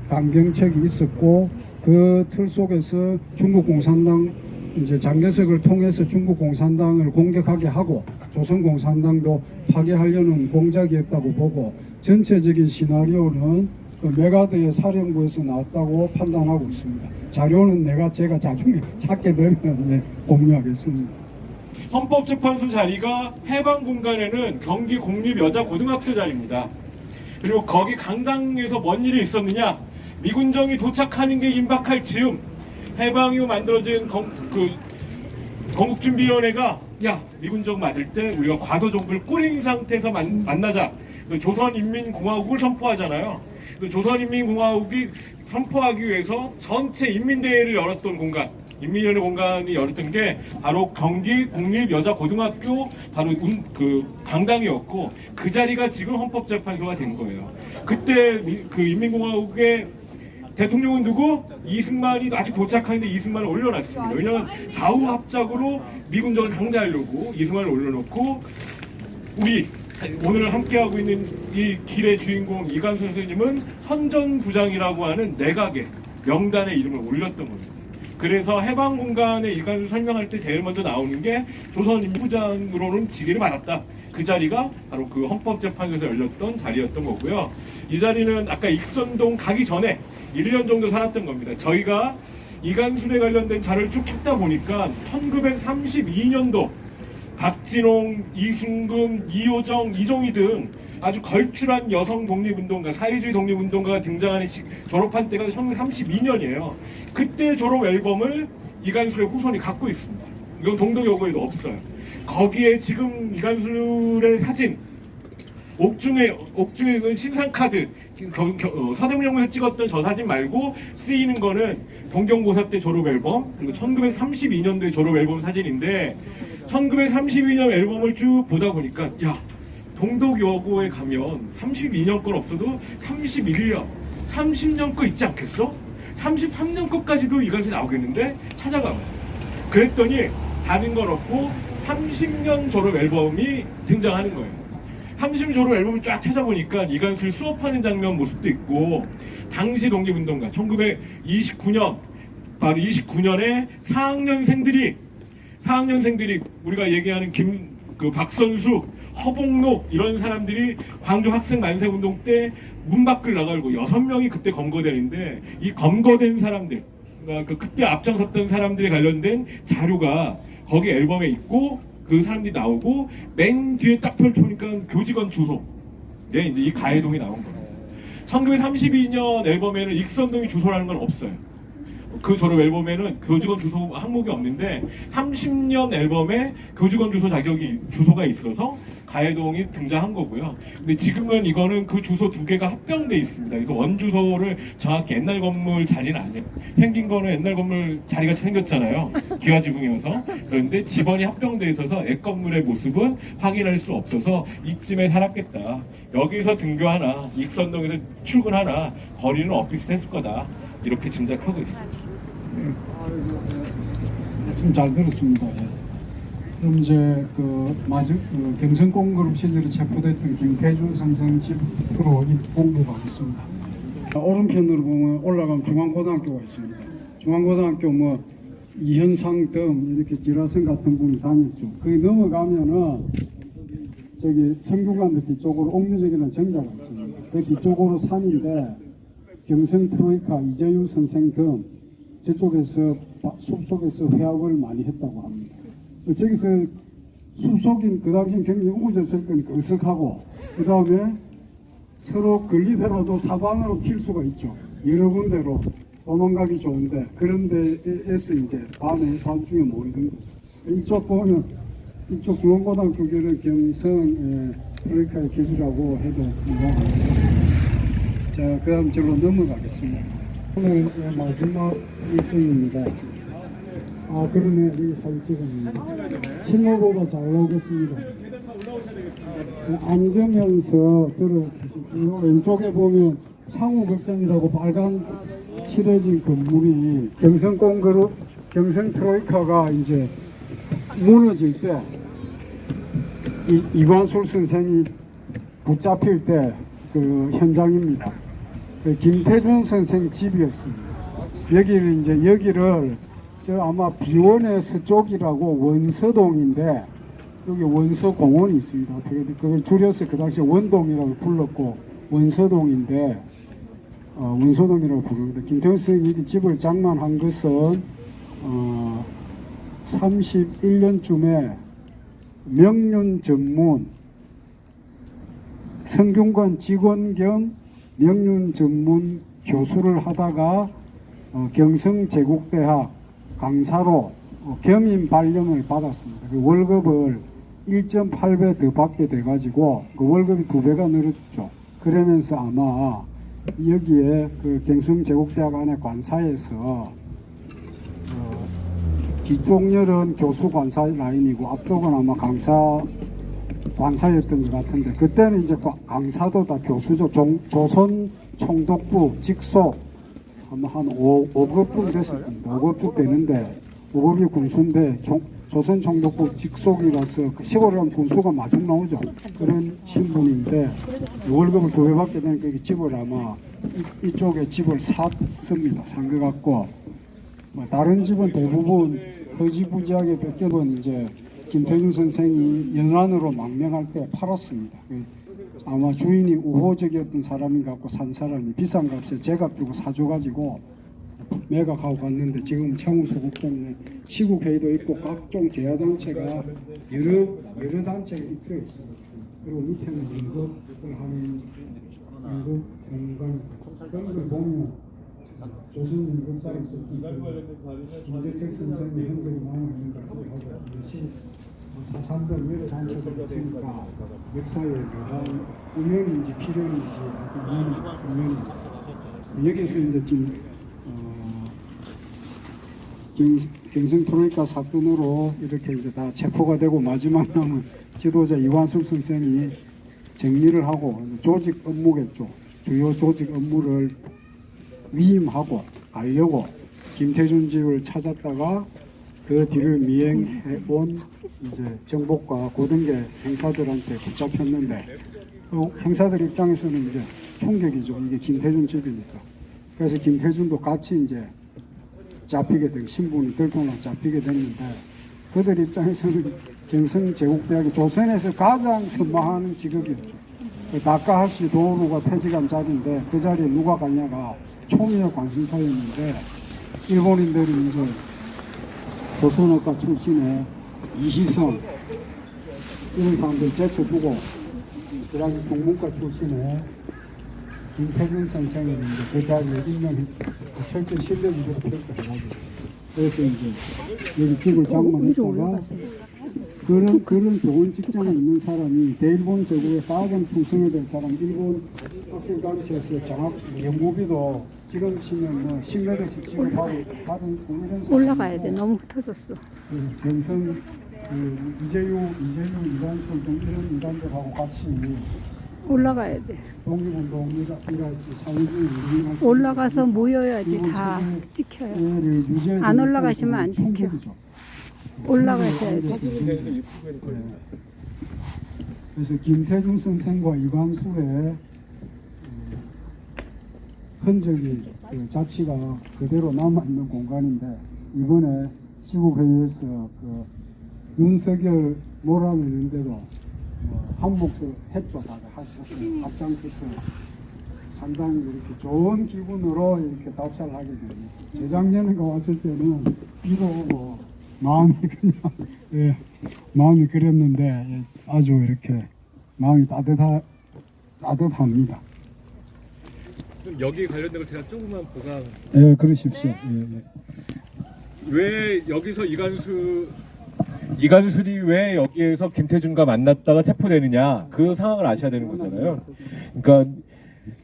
강경책이 있었고, 그 틀 속에서 중국 공산당 이제 장개석을 통해서 중국 공산당을 공격하게 하고 조선 공산당도 파괴하려는 공작이었다고 보고, 전체적인 시나리오는 그 메가드의 사령부에서 나왔다고 판단하고 있습니다. 자료는 제가 나중에 찾게 되면 공유하겠습니다. 헌법재판소 자리가 해방 공간에는 경기 공립여자고등학교 자리입니다. 그리고 거기 강당에서 뭔 일이 있었느냐? 미군정이 도착하는 게 임박할 즈음 해방 이후 만들어진 건국준비위원회가, 야, 미군정 맞을 때 우리가 과도 정부를 꾸린 상태에서 만나자. 조선인민공화국을 선포하잖아요. 조선인민공화국이 선포하기 위해서 전체 인민대회를 열었던 공간, 인민위원회 공간이 열었던 게 바로 경기 공립여자고등학교 바로 그 강당이었고, 그 자리가 지금 헌법재판소가 된 거예요. 그때 그 인민공화국의 대통령은 누구? 이승만이 아직 도착하는데 이승만을 올려놨습니다. 왜냐하면 좌우 합작으로 미군정을 상대하려고 이승만을 올려놓고, 우리 오늘 함께하고 있는 이 길의 주인공 이관수 선생님은 선전부장이라고 하는 내각의 명단에 이름을 올렸던 겁니다. 그래서 해방공간에 이관수 설명할 때 제일 먼저 나오는 게 조선인민부장으로는 직위를 받았다. 그 자리가 바로 그 헌법재판소에서 열렸던 자리였던 거고요. 이 자리는 아까 익선동 가기 전에 1년 정도 살았던 겁니다. 저희가 이관술에 관련된 자료를 쭉 찾다 보니까 1932년도 박진홍, 이순금, 이효정, 이종희 등 아주 걸출한 여성 독립운동가, 사회주의 독립운동가가 등장하는 졸업한 때가 1932년이에요. 그때 졸업 앨범을 이관술의 후손이 갖고 있습니다. 이건 동독여고에도 없어요. 거기에 지금 이관술의 사진, 옥중에 그 신상카드, 서대문영에서 찍었던 저 사진 말고 쓰이는 거는 동경고사 때 졸업 앨범, 그리고 1932년도에 졸업 앨범 사진인데 1932년 앨범을 쭉 보다 보니까 야, 동독여고에 가면 32년 건 없어도 31년, 30년 거 있지 않겠어? 33년 거까지도 이관수 나오겠는데 찾아가봤어요. 그랬더니 다른 건 없고 30년 졸업 앨범이 등장하는 거예요. 30년 졸업 앨범을 쫙 찾아보니까 이관수를 수업하는 장면 모습도 있고 당시 독립운동가 1929년 바로 29년에 4학년생들이 우리가 얘기하는 박선숙, 허봉록 이런 사람들이 광주 학생 만세운동 때 문 밖을 나가고 6명이 그때 검거되는데 이 검거된 사람들, 그때 앞장섰던 사람들에 관련된 자료가 거기 앨범에 있고 그 사람들이 나오고 맨 뒤에 딱 펼쳐보니까 교직원 주소에 이제 이 가해동이 나온 거예요. 1932년 앨범에는 익선동이 주소라는 건 없어요. 그 졸업 앨범에는 교직원 주소 항목이 없는데 30년 앨범에 교직원 주소 주소가 있어서 가해동이 등장한 거고요. 근데 지금은 이거는 그 주소 2개가 합병돼 있습니다. 그래서 원주소를 정확히 옛날 건물 자리는 아니에요. 생긴 거는 옛날 건물 자리같이 생겼잖아요. 기와지붕이어서. 그런데 집원이 합병돼 있어서 옛 건물의 모습은 확인할 수 없어서 이쯤에 살았겠다. 여기서 등교하나 익선동에서 출근하나 거리는 엇비슷했을 거다. 이렇게 짐작하고 있습니다. 말씀 잘 들었습니다. 예. 그럼 이제 경성공그룹 시절에 체포됐던 김태준 선생 집으로 공개하겠습니다. 오른편으로 보면 올라가면 중앙고등학교가 있습니다. 중앙고등학교 이현상 등 이렇게 기라성 같은 분이 다녔죠. 거기 넘어가면은 저기 성균관대 뒤쪽으로 옥류적이라는 정자가 있습니다. 그 뒤쪽으로 산인데 경성 트로이카 이재유 선생 등 저쪽에서 숲속에서 회합을 많이 했다고 합니다. 저기서 숲속인 그 당시엔 굉장히 우거졌을 거니까 어색하고 그 다음에 서로 걸리더라도 사방으로 튈 수가 있죠. 여러 군데로 도망가기 좋은데 그런 데에서 이제 밤중에 모이는 거죠. 이쪽 보면 이쪽 중앙고등학교를 경성 트로이카의 교주라고 해도 무방하겠습니다. 자, 그 다음 절로 넘어가겠습니다. 오늘 마지막 일정입니다. 그러네. 이 사진 찍었는데 신호보다 잘 나오겠습니다. 앉으면서 들어주십시오. 왼쪽에 보면 상우극장이라고 빨간 칠해진 건물이 경성공그룹 경성 트로이카가 이제 무너질 때 이관술 선생이 붙잡힐 때 그 현장입니다. 김태준 선생 집이었습니다. 여기를 저 아마 비원의 서쪽이라고 원서동인데 여기 원서공원이 있습니다. 그걸 줄여서 그 당시에 원동이라고 불렀고 원서동인데 원서동이라고 부릅니다. 김태준 선생이 집을 장만한 것은 31년쯤에 명륜 전문 성균관 직원 겸 명륜 전문 교수를 하다가 경성제국대학 강사로 겸임 발령을 받았습니다. 그 월급을 1.8배 더 받게 돼가지고 그 월급이 2배가 늘었죠. 그러면서 아마 여기에 그 경성제국대학 안에 관사에서 뒤쪽 열은 교수 관사 라인이고 앞쪽은 아마 관사였던 것 같은데 그때는 이제 강사도 다 교수죠. 조선 총독부 직속 아마 한 5급쯤 됐을 겁니다. 5급쯤 되는데 5급이 군수인데 조선총독부 직속이라서 그 시골에 가면 군수가 마중 나오죠. 그런 신분인데 월급을 2배 받게 되니까 이 집을 아마 이쪽에 집을 샀습니다. 산 것 같고 뭐 다른 집은 대부분 허지부지하게 뺏겨본 이제 김태준 선생이 연안으로 망명할 때 팔았습니다. 아마 주인이 우호적이었던 사람인 것 같고 산 사람이 비싼 값에 제값 주고 사줘가지고 매각하고 갔는데 지금 창우소극장에 시국회의도 있고 각종 제야단체가 여러 단체가 입주해 있습니다. 그리고 밑에는 연극을 하는 연극 공간 연극 공유 조선 연극사에서 김재책 선생의 현장이 남아있는 걸 하고 사삼등 여러 단체가 있으니까 역사에 대한 우연인지 필연인지 여기서 이제 지금 경성 트로이카 사건으로 이렇게 이제 다 체포가 되고 마지막 남은 지도자 이완술 선생이 정리를 하고 조직 업무겠죠. 주요 조직 업무를 위임하고 가려고 김태준 집을 찾았다가 그 뒤를 미행해 온 이제 정복과 고등계 행사들한테 붙잡혔는데 행사들 입장에서는 이제 충격이죠. 이게 김태준 집이니까. 그래서 김태준도 같이 이제 잡히게 되고 신분이 들통나서 잡히게 됐는데 그들 입장에서는 경성제국대학이 조선에서 가장 선망하는 직업이었죠. 낙가하시 도루가 퇴직한 자리인데 그 자리에 누가 가냐가 초미의 관심사였는데 일본인들이 이제 조선어과 출신의 이희성 이런 사람들 제쳐두고 그 당시 중문과 출신의 김태준 선생을 이제 그 자리에 임명했죠. 철저히 신뢰주의로 평가해가지고. 그래서 이제 여기 집을 장만했다가 그런 좋은 직장에 있는 사람이 대일본 제국에 가장 충성해야 될 사람, 일본 학술단체에서 장학 연구비도 지금 치면 뭐 10몇억씩 지급하고 받은 이런 사람. 올라가야 돼. 너무 흩어졌어. 경성 이재유 이단술 등 이런 이단들하고 같이 올라가야 돼. 독립운동이랄지 사회주의 올라가서 모여야지 다 찍혀요. 안 올라가시면 안 찍혀. 올라가셔야 돼. 그래서 김태준 선생과 이광수의 흔적이 자취가 그대로 남아있는 공간인데 이번에 시국회의에서 윤석열 몰아내는데도 한몫을 했죠. 다들 하셨어요. 앞장서서 상당히 이렇게 좋은 기분으로 이렇게 답사를 하게 됩니다. 재작년에 왔을 때는 비도 오고 마음이 그냥 마음이 그랬는데 아주 이렇게 마음이 따뜻합니다. 좀 여기 관련된 걸 제가 조금만 보강. 예, 그러십시오. 왜 여기서 이간술이 왜 여기에서 김태준과 만났다가 체포되느냐 그 상황을 아셔야 되는 거잖아요. 그러니까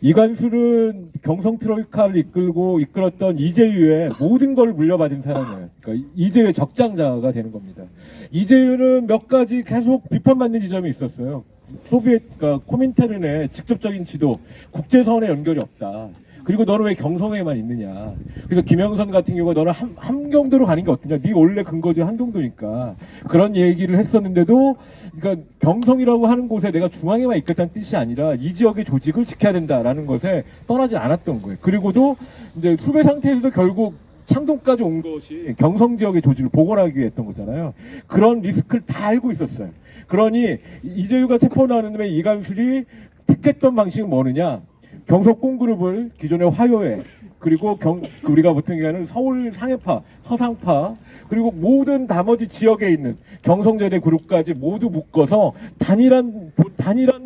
이간술은 경성 트로이카를 이끌었던 이재유의 모든 걸 물려받은 사람이에요. 그러니까 이재유의 적장자가 되는 겁니다. 이재유는 몇 가지 계속 비판받는 지점이 있었어요. 그러니까 코민테른의 직접적인 지도, 국제선에 연결이 없다. 그리고 너는 왜 경성에만 있느냐. 그래서 김영선 같은 경우가 너는 함경도로 가는 게 어떠냐. 네 원래 근거지 함경도니까. 그런 얘기를 했었는데도 그러니까 경성이라고 하는 곳에 내가 중앙에만 있겠다는 뜻이 아니라 이 지역의 조직을 지켜야 된다라는 것에 떠나지 않았던 거예요. 그리고도 이제 수배 상태에서도 결국 창동까지 온 것이 경성 지역의 조직을 복원하기 위해 했던 거잖아요. 그런 리스크를 다 알고 있었어요. 그러니 이재유가 체포 나왔는데 이간술이 택했던 방식은 뭐느냐. 경석공그룹을 기존의 화요회 그리고 우리가 보통 얘기하는 서울 상해파, 서상파 그리고 모든 나머지 지역에 있는 경성제대 그룹까지 모두 묶어서 단일한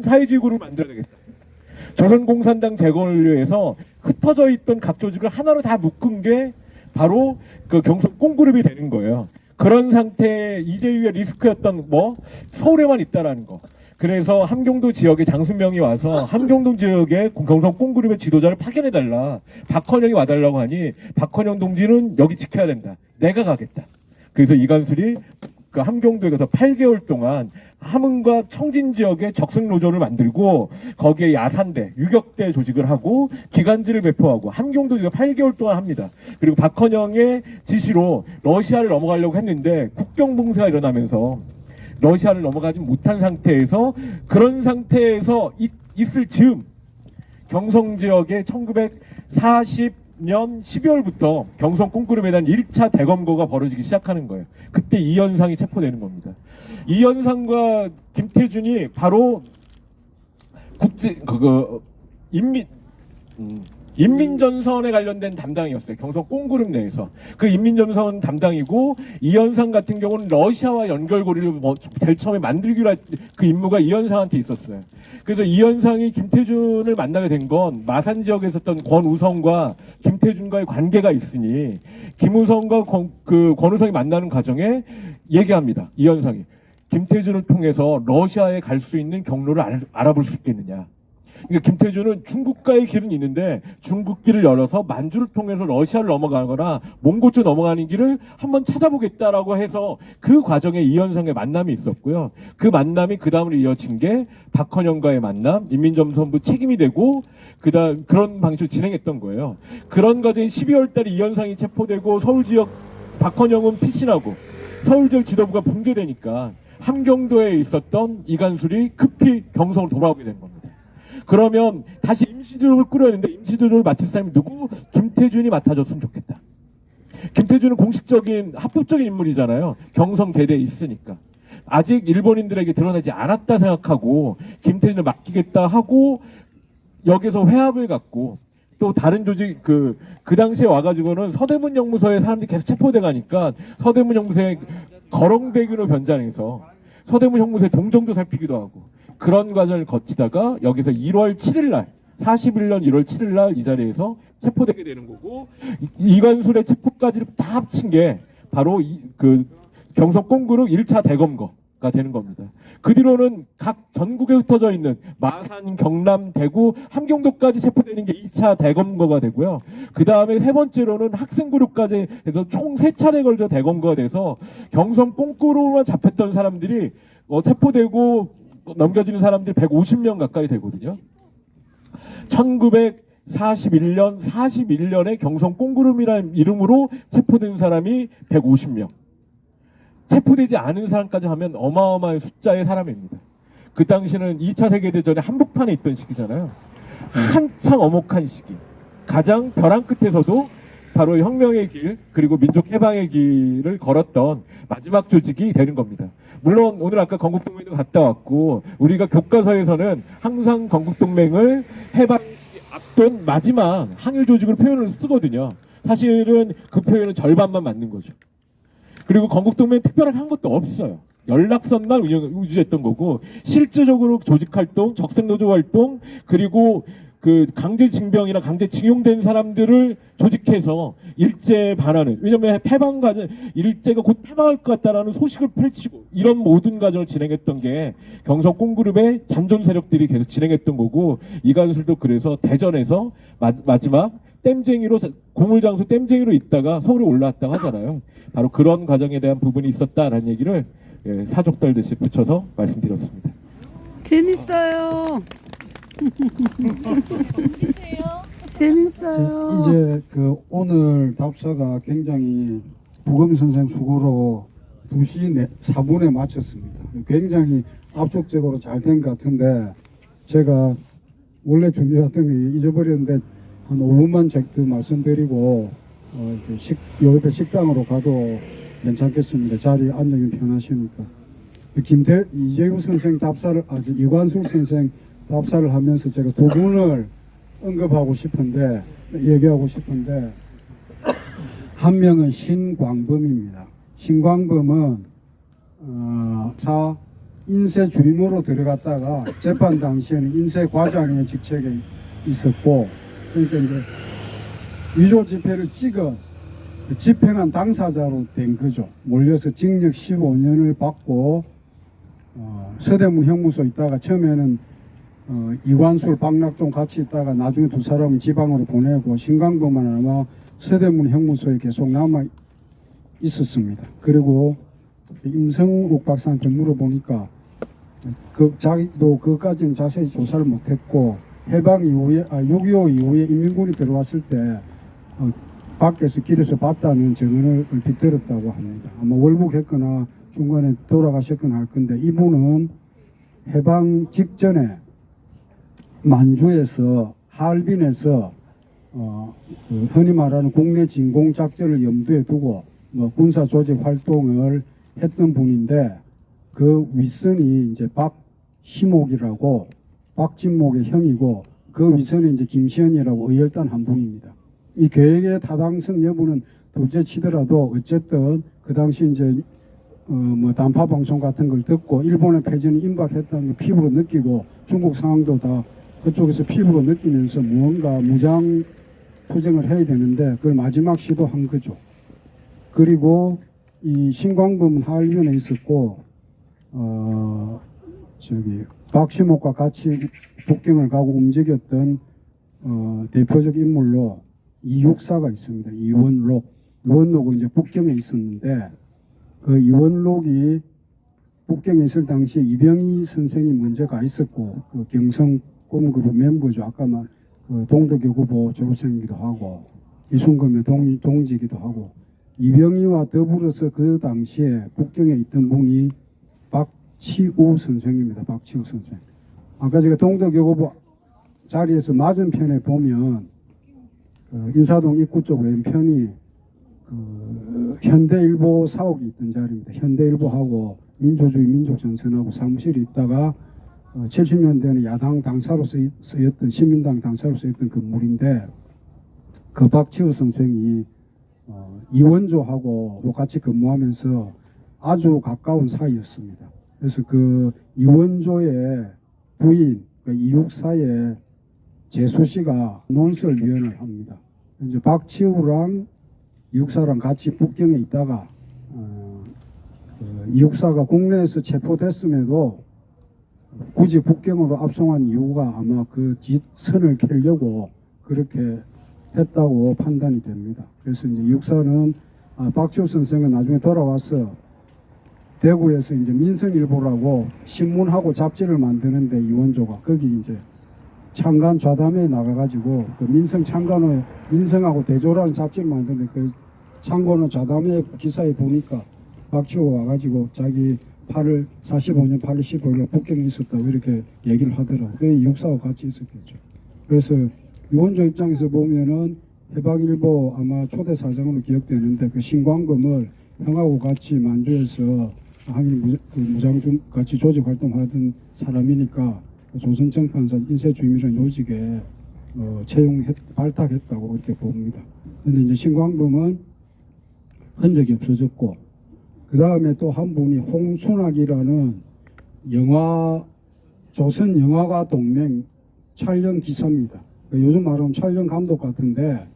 사회주의 그룹을 만들어야 되겠다. 조선공산당 재건을 위해서 흩어져 있던 각 조직을 하나로 다 묶은 게 바로 그 경석공그룹이 되는 거예요. 그런 상태에 이재유의 리스크였던 서울에만 있다라는 거. 그래서 함경도 지역에 장순명이 와서 함경도 지역에 경성공그룹의 지도자를 파견해달라. 박헌영이 와달라고 하니 박헌영 동지는 여기 지켜야 된다. 내가 가겠다. 그래서 이간술이 그 함경도에 가서 8개월 동안 함흥과 청진 지역에 적승노조를 만들고 거기에 야산대, 유격대 조직을 하고 기간지를 배포하고 함경도에서 8개월 동안 합니다. 그리고 박헌영의 지시로 러시아를 넘어가려고 했는데 국경봉쇄가 일어나면서 러시아를 넘어가지 못한 상태에서 그런 상태에서 있을 즈음 경성 지역에 1940년 12월부터 경성 꽁구름에 대한 1차 대검거가 벌어지기 시작하는 거예요. 그때 이현상이 체포되는 겁니다. 이현상과 김태준이 바로 인민전선에 관련된 담당이었어요. 경성 꽁구름 내에서. 그 인민전선 담당이고, 이현상 같은 경우는 러시아와 연결고리를 제일 처음에 만들기로 그 임무가 이현상한테 있었어요. 그래서 이현상이 김태준을 만나게 된 건 마산 지역에 있었던 권우성과 김태준과의 관계가 있으니 김우성과 권우성이 만나는 과정에 얘기합니다. 이현상이. 김태준을 통해서 러시아에 갈 수 있는 경로를 알아볼 수 있겠느냐. 그러니까 김태준은 중국과의 길은 있는데 중국 길을 열어서 만주를 통해서 러시아를 넘어가거나 몽골 쪽 넘어가는 길을 한번 찾아보겠다라고 해서 그 과정에 이현상의 만남이 있었고요. 그 만남이 그 다음으로 이어진 게 박헌영과의 만남, 인민전선부 책임이 되고 그다음 그런 방식으로 진행했던 거예요. 그런 과정에 12월 달에 이현상이 체포되고 서울 지역 박헌영은 피신하고 서울 지역 지도부가 붕괴되니까 함경도에 있었던 이간술이 급히 경성으로 돌아오게 된 겁니다. 그러면 다시 임시지도부를 꾸려야 되는데 임시지도부를 맡을 사람이 누구? 김태준이 맡아줬으면 좋겠다. 김태준은 공식적인 합법적인 인물이잖아요. 경성 제대에 있으니까. 아직 일본인들에게 드러나지 않았다 생각하고 김태준을 맡기겠다 하고 여기서 회합을 갖고 또 다른 조직 그 당시에 와가지고는 서대문 영무소에 사람들이 계속 체포돼 가니까 서대문 영무소에 거렁대균을 변장해서 서대문 형무소에 동정도 살피기도 하고 그런 과정을 거치다가 여기서 1월 7일 날 41년 1월 7일 날 이 자리에서 체포되게 되는 거고 이관술의 체포까지를 다 합친 게 바로 그 경성 꽁구름 1차 대검거가 되는 겁니다. 그 뒤로는 각 전국에 흩어져 있는 마산, 경남, 대구, 함경도까지 체포되는 게 2차 대검거가 되고요. 그 다음에 세 번째로는 학생그룹까지 해서 총 3차례 걸쳐 대검거가 돼서 경성 꽁구름만 잡혔던 사람들이 체포되고 넘겨지는 사람들이 150명 가까이 되거든요. 1941년에 경성 꽁구름이라는 이름으로 체포된 사람이 150명. 체포되지 않은 사람까지 하면 어마어마한 숫자의 사람입니다. 그 당시는 2차 세계대전에 한복판에 있던 시기잖아요. 한창 엄혹한 시기. 가장 벼랑 끝에서도 바로 혁명의 길 그리고 민족 해방의 길을 걸었던 마지막 조직이 되는 겁니다. 물론 오늘 아까 건국동맹도 갔다 왔고 우리가 교과서에서는 항상 건국동맹을 해방 앞둔 마지막 항일 조직으로 표현을 쓰거든요. 사실은 그 표현은 절반만 맞는 거죠. 그리고 건국동맹 특별하게 한 것도 없어요. 연락선만 유지했던 거고 실질적으로 조직활동, 적색노조 활동 그리고 그 강제징병이나 강제징용된 사람들을 조직해서 일제에 반하는 왜냐면 해방 과정 일제가 곧 해방할 것 같다라는 소식을 펼치고 이런 모든 과정을 진행했던 게 경성 꽁그룹의 잔존 세력들이 계속 진행했던 거고 이관술도 그래서 대전에서 마지막 땜쟁이로 고물장수 땜쟁이로 있다가 서울에 올라왔다고 하잖아요. 바로 그런 과정에 대한 부분이 있었다라는 얘기를 사족달듯이 붙여서 말씀드렸습니다. 재밌어요. 재밌어요. 이제 그 오늘 답사가 굉장히 부검 선생 수고로 2시 4분에 마쳤습니다. 굉장히 압축적으로 잘 된 것 같은데 제가 원래 준비했던 게 잊어버렸는데 한 5분만 더 말씀드리고 요 옆에 식당으로 가도 괜찮겠습니다. 자리에 앉으면 편하시니까. 이재우 선생 답사를 이관숙 선생 답사를 하면서 제가 두 분을 언급하고 싶은데 얘기하고 싶은데 한 명은 신광범입니다. 신광범은 인쇄 주임으로 들어갔다가 재판 당시에는 인쇄 과장의 직책에 있었고 그러니까 이제 위조 지폐를 찍어 집행한 당사자로 된 거죠. 몰려서 징역 15년을 받고 서대문 형무소 있다가 처음에는 이관술, 박낙종 같이 있다가 나중에 두 사람을 지방으로 보내고 신광범은 아마 서대문 형무소에 계속 남아 있었습니다. 그리고 임성욱 박사한테 물어보니까 자기도 그까지는 자세히 조사를 못했고 해방 이후에 6.25 이후에 인민군이 들어왔을 때 밖에서 길에서 봤다는 증언을 얼핏 들었다고 합니다. 아마 월북했거나 중간에 돌아가셨거나 할 건데 이분은 해방 직전에 만주에서 하얼빈에서 그 흔히 말하는 국내 진공 작전을 염두에 두고 뭐 군사 조직 활동을 했던 분인데 그 윗선이 이제 박시목이라고 박진목의 형이고 그 윗선이 이제 김시현이라고 의열단 한 분입니다. 이 계획의 타당성 여부는 둘째 치더라도 어쨌든 그 당시 이제 뭐 단파 방송 같은 걸 듣고 일본의 패전이 임박했다는 걸 피부로 느끼고 중국 상황도 다 그쪽에서 피부로 느끼면서 무언가 무장 투쟁을 해야 되는데 그걸 마지막 시도한 거죠. 그리고 이 신광범은 하얼빈에 있었고 박시목과 같이 북경을 가고 움직였던 대표적 인물로 이육사가 있습니다. 이원록. 이원록은 이제 북경에 있었는데 그 이원록이 북경에 있을 당시에 이병희 선생이 먼저 가 있었고 그 경성 꿈그룹 멤버죠. 아까 말 그 동덕여고보 졸업생이기도 하고 이순금의 동지이기도 하고 이병희와 더불어서 그 당시에 북경에 있던 분이 박치우 선생입니다. 박치우 선생. 아까 제가 동덕여고보 자리에서 맞은편에 보면 인사동 입구 쪽 왼편이 그 현대일보 사옥이 있던 자리입니다. 현대일보하고 민주주의 민족전선하고 사무실이 있다가 70년대에는 야당 당사로 쓰였던 시민당 당사로 쓰였던 건물인데 그 박치우 선생이 이원조하고 같이 근무하면서 아주 가까운 사이였습니다. 그래서 그 이원조의 부인 그 이육사의 재수 씨가 논설위원을 합니다. 이제 박치우랑 이육사랑 같이 북경에 있다가 이육사가 국내에서 체포됐음에도 굳이 북경으로 압송한 이유가 아마 그 선을 켜려고 그렇게 했다고 판단이 됩니다. 그래서 이제 이육사는 박치우 선생은 나중에 돌아와서 대구에서 이제 민성일보라고 신문하고 잡지를 만드는데 이원조가 거기 이제 창간 좌담회에 나가가지고 그 민성 창간호에 민성하고 대조라는 잡지를 만드는데 그 창간호 좌담회 기사에 보니까 박치우가 와가지고 자기 45년 8월 15일 북경에 있었다고 이렇게 얘기를 하더라고요. 그 이육사와 같이 있었겠죠. 그래서 이원조 입장에서 보면은 해방일보 아마 초대 사장으로 기억되는데 그 신광범을 형하고 같이 만주에서 하긴 무장중 같이 조직 활동하던 사람이니까 조선정판사 인쇄주임이라는 요직에 발탁했다고 그렇게 봅니다. 그런데 이제 신광범은 흔적이 없어졌고 그 다음에 또 한 분이 홍순학이라는 조선 영화가 동맹 촬영 기사입니다. 요즘 말하면 촬영 감독 같은데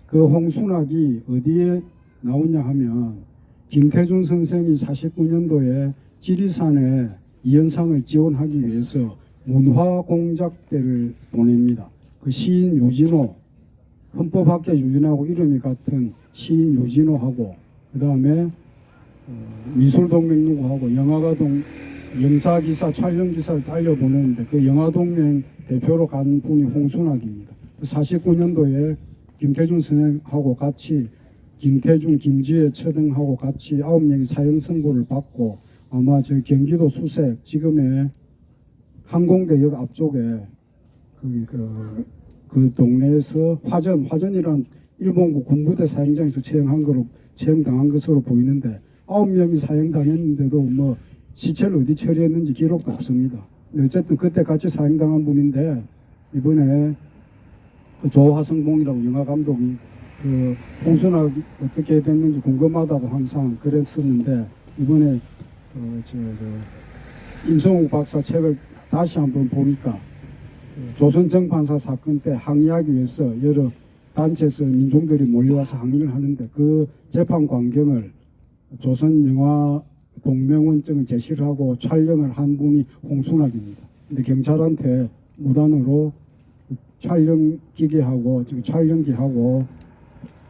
그 홍순학이 어디에 나오냐 하면 김태준 선생이 49년도에 지리산에 이현상을 지원하기 위해서 문화공작대를 보냅니다. 그 시인 유진호, 헌법학자 유진호하고 이름이 같은 시인 유진호하고 그 다음에 미술동맹 누구하고 영사기사 촬영기사를 달려보내는데 그 영화동맹 대표로 간 분이 홍순학입니다. 49년도에 김태준 선생하고 같이 김태준, 김지혜, 처등하고 같이 9명이 사형 선고를 받고 아마 저 경기도 수색 지금의 항공대역 앞쪽에 그 동네에서 화전이란 일본국 군부대 사형장에서 처형당한 것으로 보이는데 9명이 사형당했는데도 뭐 시체를 어디 처리했는지 기록도 없습니다. 어쨌든 그때 같이 사형당한 분인데 이번에 조화성봉이라고 영화 감독이 그 홍순학이 어떻게 됐는지 궁금하다고 항상 그랬었는데 이번에 임성욱 박사 책을 다시 한번 보니까 조선정판사 사건 때 항의하기 위해서 여러 단체에서 민중들이 몰려와서 항의를 하는데 그 재판 광경을 조선영화 동명원증을 제시를 하고 촬영을 한 분이 홍순학입니다. 근데 경찰한테 무단으로 촬영기계하고 촬영기하고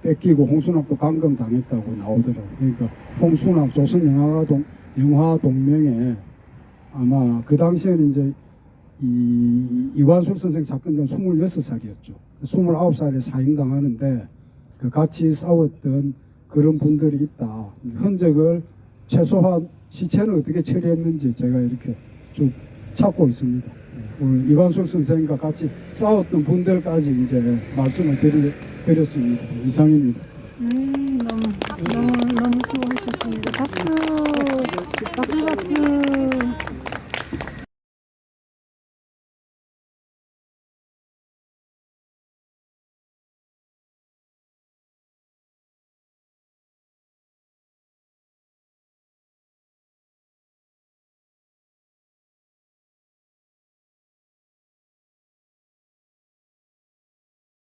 뺏기고 홍순학도 감금당했다고 나오더라고요. 그러니까 홍순학 조선영화 동명에 아마 그 당시에는 이제 이관술 선생 사건 전 26살이었죠. 29살에 사형당하는데 그 같이 싸웠던 그런 분들이 있다. 흔적을 최소한 시체는 어떻게 처리했는지 제가 이렇게 좀 찾고 있습니다. 오늘 이관술 선생님과 같이 싸웠던 분들까지 이제 말씀을 드렸습니다. 이상입니다.